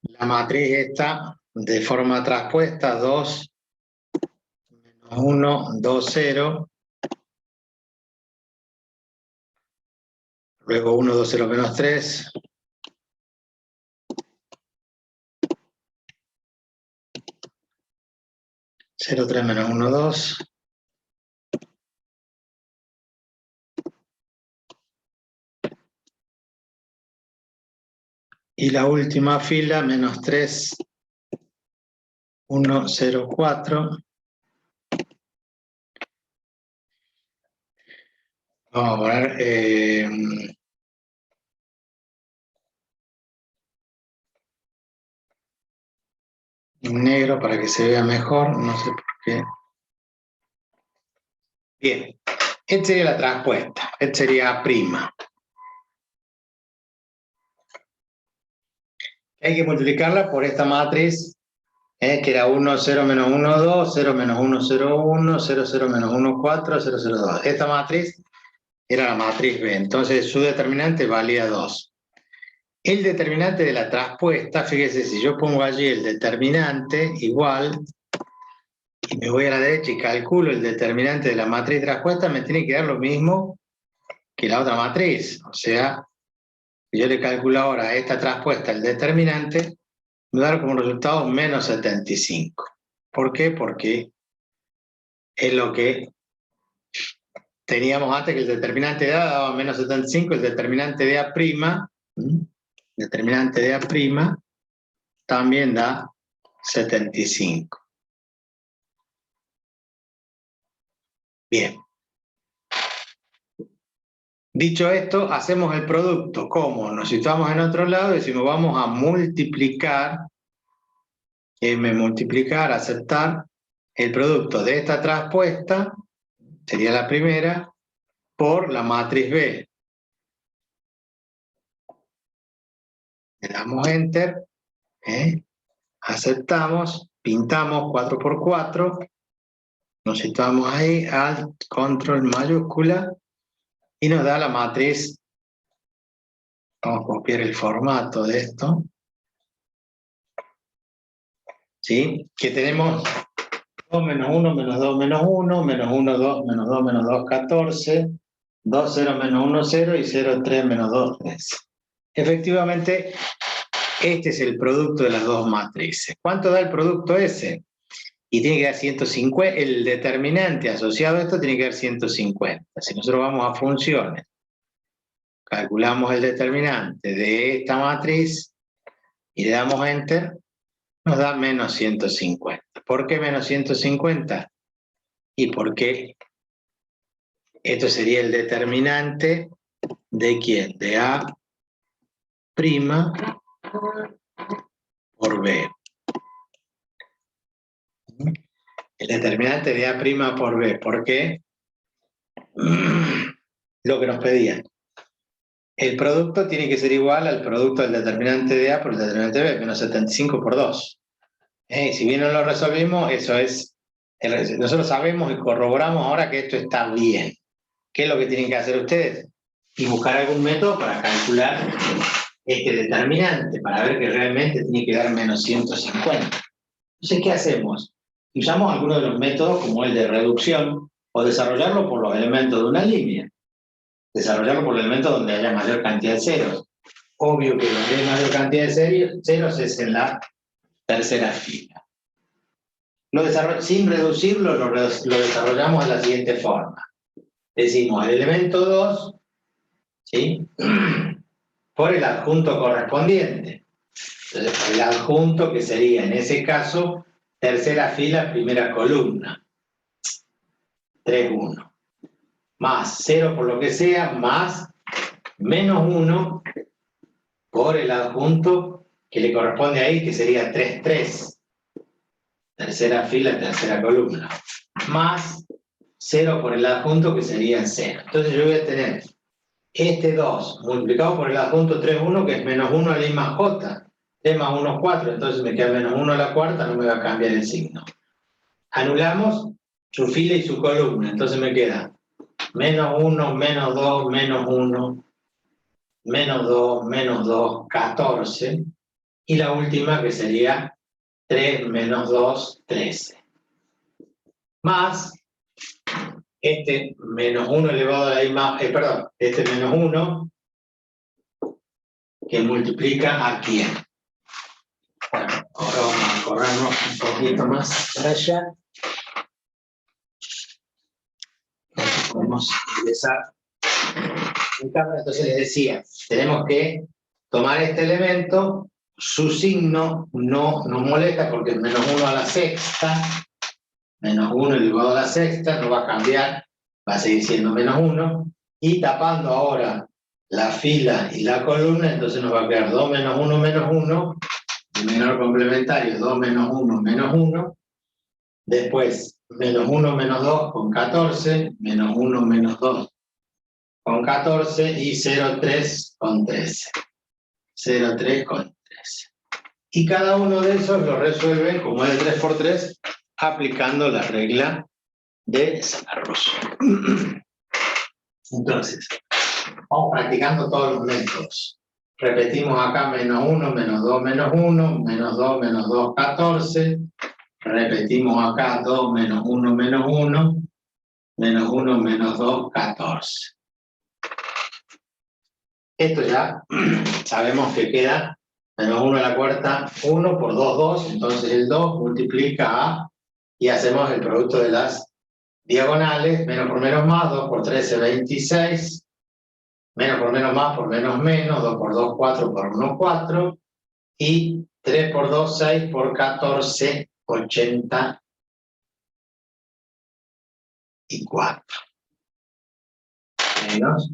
la matriz esta de forma traspuesta, 2, menos 1, 2, 0, luego 1, 2, 0, menos 3, 0, 3, menos 1, 2, y la última fila, menos 3, 1, 0, 4. Vamos a poner negro para que se vea mejor, no sé por qué. Bien, esta sería la traspuesta, esta sería prima. Hay que multiplicarla por esta matriz, que era 1, 0, menos 1, 2, 0, menos 1, 0, 1, 0, 0, menos 1, 4, 0, 0, 2. Esta matriz era la matriz B, entonces su determinante valía 2. El determinante de la traspuesta, fíjese, si yo pongo allí el determinante igual, y me voy a la derecha y calculo el determinante de la matriz traspuesta, me tiene que dar lo mismo que la otra matriz. O sea, si yo le calculo ahora a esta traspuesta el determinante, me va a dar como resultado menos 75. ¿Por qué? Porque es lo que teníamos antes, que el determinante de A daba menos 75, el determinante de A', determinante de A' también da 75. Bien. Dicho esto, hacemos el producto. ¿Cómo? Nos situamos en otro lado y decimos vamos a multiplicar, multiplicar, aceptar el producto de esta traspuesta, sería la primera, por la matriz B. Le damos Enter, aceptamos, pintamos 4 por 4, nos situamos ahí, Alt, Control, mayúscula, y nos da la matriz. Vamos a copiar el formato de esto. ¿Sí? Que tenemos 2 menos 1, menos 2, menos 1, menos 1, 2, menos 2, menos 2, 14, 2, 0, menos 1, 0 y 0, 3, menos 2, 3. Efectivamente, este es el producto de las dos matrices. ¿Cuánto da el producto ese? Y tiene que dar 150, el determinante asociado a esto tiene que dar 150. Si nosotros vamos a funciones, calculamos el determinante de esta matriz y le damos Enter, nos da menos 150. ¿Por qué menos 150? Y porque esto sería el determinante de ¿quién? De A' por B. El determinante de A' por B. ¿Por qué? Lo que nos pedían. El producto tiene que ser igual al producto del determinante de A por el determinante de B, menos 75 por 2. Si bien no lo resolvimos, eso es... Nosotros sabemos y corroboramos ahora que esto está bien. ¿Qué es lo que tienen que hacer ustedes? Y buscar algún método para calcular este determinante, para ver que realmente tiene que dar menos 150. Entonces, ¿qué hacemos? Usamos algunos de los métodos como el de reducción o desarrollarlo por los elementos de una línea. Desarrollarlo por el elemento donde haya mayor cantidad de ceros. Obvio que donde hay mayor cantidad de ceros es en la tercera fila. Sin reducirlo, lo desarrollamos de la siguiente forma. Decimos el elemento 2, ¿sí? Por el adjunto correspondiente. Entonces, el adjunto que sería, en ese caso, tercera fila, primera columna. 3, 1. Más 0 por lo que sea, más menos 1 por el adjunto que le corresponde ahí, que sería 3, 3. Tercera fila, tercera columna. Más 0 por el adjunto, que sería 0. Entonces yo voy a tener este 2 multiplicado por el adjunto 3, 1, que es menos 1 a la I más J. 3 más 1 es 4, entonces me queda menos 1 a la cuarta, no me va a cambiar el signo. Anulamos su fila y su columna, entonces me queda menos 1, menos 2, menos 1, menos 2, menos 2, 14. Y la última que sería 3 menos 2, 13. Más este menos 1 elevado a la I más, este menos 1 que multiplica a quién. Bueno, ahora vamos a corrernos un poquito más para allá. Podemos empezar. Entonces les decía, tenemos que tomar este elemento, su signo no nos molesta porque es menos 1 a la sexta, menos 1 elevado a la sexta, no va a cambiar, va a seguir siendo menos 1, y tapando ahora la fila y la columna, entonces nos va a quedar 2 menos 1 menos 1, el menor complementario 2 menos 1 menos 1, después menos 1 menos 2 con 14, menos 1 menos 2 con 14 y 0,3 con 13. 0,3 con 13. Y cada uno de esos lo resuelven, como es de 3 por 3, aplicando la regla de Saros. Entonces, vamos practicando todos los métodos. Repetimos acá menos 1, menos 2, menos 1, menos 2, menos 2, 14. Repetimos acá 2, menos 1, menos 1, menos 1, menos 2, 14. Esto ya sabemos que queda menos 1 a la cuarta, 1 por 2, 2, entonces el 2 multiplica a, y hacemos el producto de las diagonales, menos por menos más, 2 por 13, 26, menos por menos más por menos menos, 2 por 2, 4 por 1, 4, y 3 por 2, 6 por 14, 84. Menos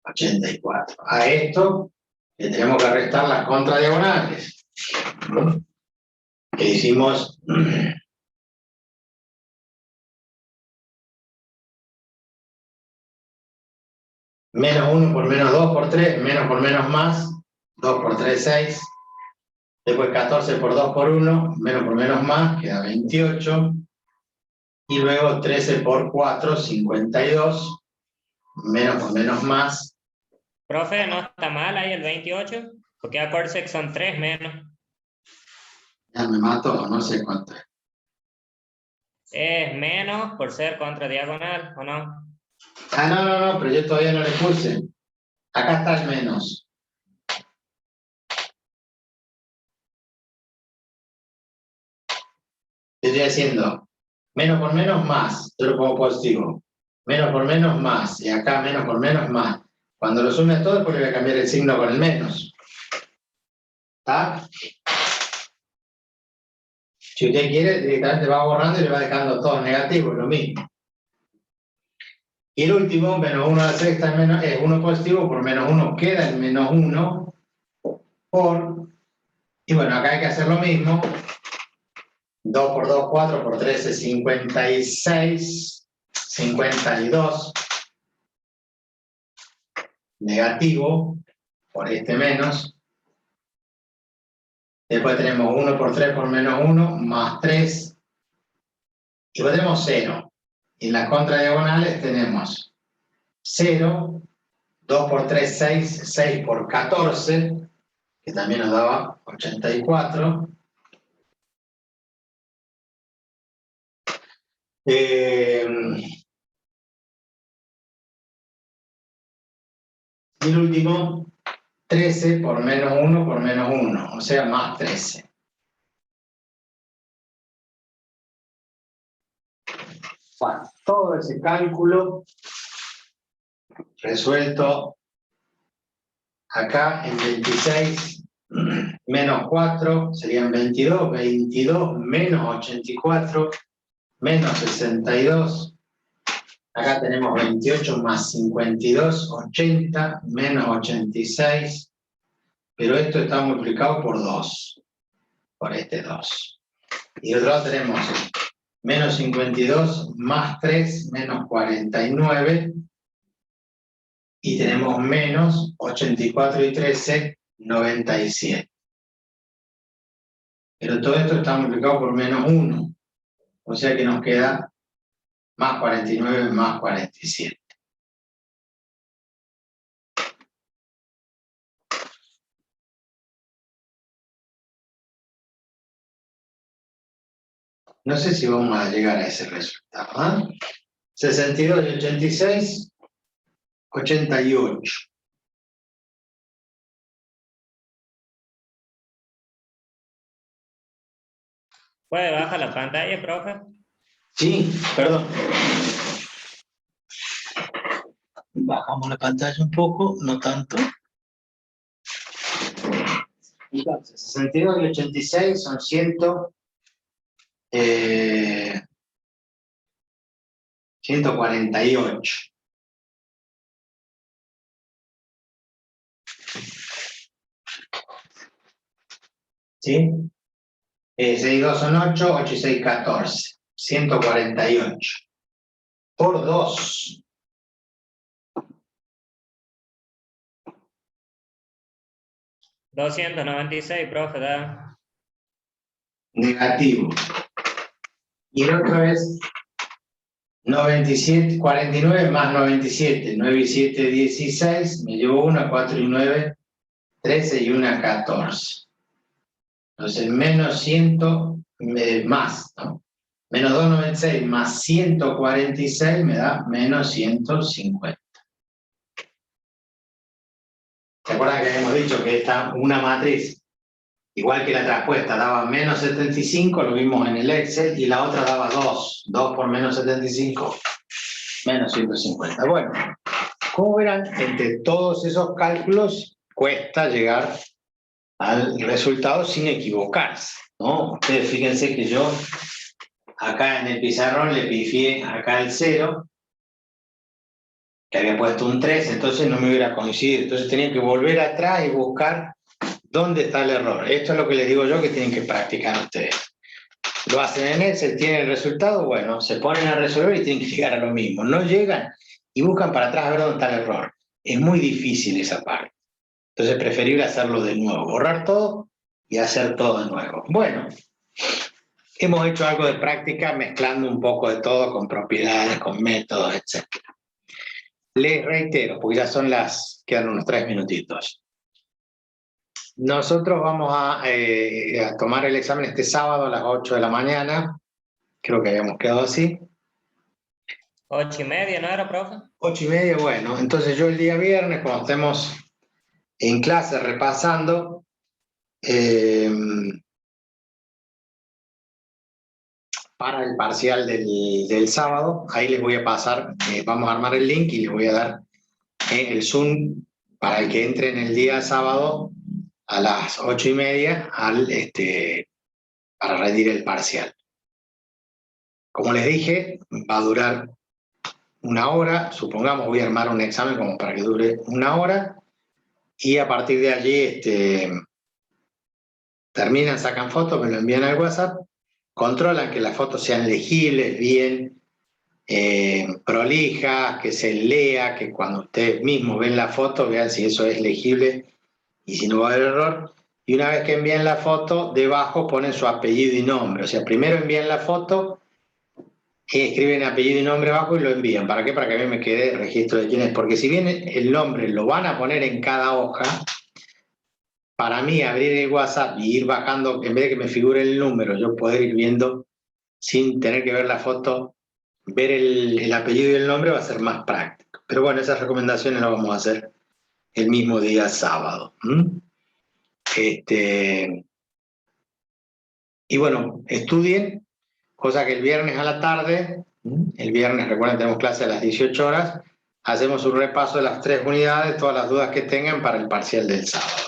84. A esto le tenemos que restar las contradiagonales. Que hicimos menos 1 por menos 2 por 3, menos por menos más, 2 por 3, 6. Después 14 por 2 por 1, menos por menos más, queda 28. Y luego 13 por 4, 52. Menos por menos más. Profe, ¿no está mal ahí el 28? Porque acuérdense que son 3 menos. Ya me mato, no sé cuánto es. ¿Es menos por ser contradiagonal o no? Ah, no, pero yo todavía no le puse. Acá está el menos. Estoy haciendo menos por menos más. Yo lo pongo positivo. Menos por menos más. Y acá menos por menos más. Cuando lo sume a todo, después le voy a cambiar el signo con el menos. ¿Está? Si usted quiere, directamente va borrando y le va dejando todo negativo, lo mismo. Y el último, menos 1 a la sexta es 1 positivo, por menos 1 queda el menos 1 por... Y bueno, acá hay que hacer lo mismo. 2 por 2, 4 por 13, 56, 52. Negativo, por este menos. Después tenemos 1 por 3 por menos 1, más 3. Y después tenemos 0. Y en las contradiagonales tenemos 0, 2 por 3, 6, 6 por 14, que también nos daba 84. Y el último, 13 por menos 1 por menos 1, o sea, más 13. Bueno, todo ese cálculo resuelto acá en 26 menos 4 serían 22, 22 menos 84 menos 62. Acá tenemos 28 más 52, 80 menos 86, pero esto está multiplicado por 2, por este 2. Y de otro lado tenemos menos 52 más 3 menos 49, y tenemos menos 84 y 13, 97. Pero todo esto está multiplicado por menos 1, o sea que nos queda más 49 más 47. No sé si vamos a llegar a ese resultado. 62 y 86, 88. ¿Puede bajar la pantalla, profe? Sí, perdón. Bajamos la pantalla un poco, no tanto. Entonces, 62 y 86 son 148. ¿Sí? 6 y 2 son 8, 8 y 6, 14. 148. Por 2. $296, profe, da. Negativo. Y el otro es 97, 49 más 97. 9 y 7, 16. Me llevo 1, 4 y 9, 13 y 1, 14. Entonces, menos 100 más, ¿no? Menos 296 más 146 me da menos 150. ¿Se acuerdan que habíamos dicho que esta, una matriz, igual que la traspuesta, daba menos 75, lo vimos en el Excel, y la otra daba 2. 2 por menos 75, menos 150. Bueno, como verán, entre todos esos cálculos cuesta llegar al resultado sin equivocarse, ¿no? Ustedes fíjense que yo acá en el pizarrón le pifié acá el 0, que había puesto un 3, entonces no me hubiera coincidido. Entonces tenía que volver atrás y buscar dónde está el error. Esto es lo que les digo yo que tienen que practicar ustedes. Lo hacen en Excel, tienen el resultado, bueno, se ponen a resolver y tienen que llegar a lo mismo. No llegan y buscan para atrás a ver dónde está el error. Es muy difícil esa parte. Entonces es preferible hacerlo de nuevo, borrar todo y hacer todo de nuevo. Bueno, hemos hecho algo de práctica mezclando un poco de todo con propiedades, con métodos, etc. Les reitero, porque ya son quedan unos 3 minutitos. Nosotros vamos a tomar el examen este sábado a las 8 de la mañana. Creo que habíamos quedado así. 8:30, ¿no era, profe? 8:30, bueno. Entonces yo el día viernes, cuando estemos en clase repasando, para el parcial del sábado, ahí les voy a pasar, vamos a armar el link y les voy a dar el Zoom para el que entre en el día sábado a las 8:30 para rendir el parcial. Como les dije, va a durar 1 hora, supongamos voy a armar un examen como para que dure 1 hora, y a partir de allí terminan, sacan fotos, me lo envían al WhatsApp, controlan que las fotos sean legibles, bien prolijas, que se lea, que cuando ustedes mismos ven la foto vean si eso es legible y si no va a haber error. Y una vez que envíen la foto, debajo ponen su apellido y nombre. O sea, primero envían la foto, escriben apellido y nombre abajo y lo envían. ¿Para qué? Para que a mí me quede el registro de quién es. Porque si bien el nombre lo van a poner en cada hoja, para mí abrir el WhatsApp y ir bajando, en vez de que me figure el número, yo poder ir viendo sin tener que ver la foto, ver el apellido y el nombre va a ser más práctico. Pero bueno, esas recomendaciones las vamos a hacer el mismo día sábado. Y bueno, estudien, cosa que el viernes a la tarde, el viernes, recuerden, tenemos clase a las 18 horas, hacemos un repaso de las 3 unidades, todas las dudas que tengan para el parcial del sábado.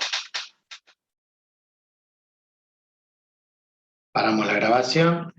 Paramos la grabación.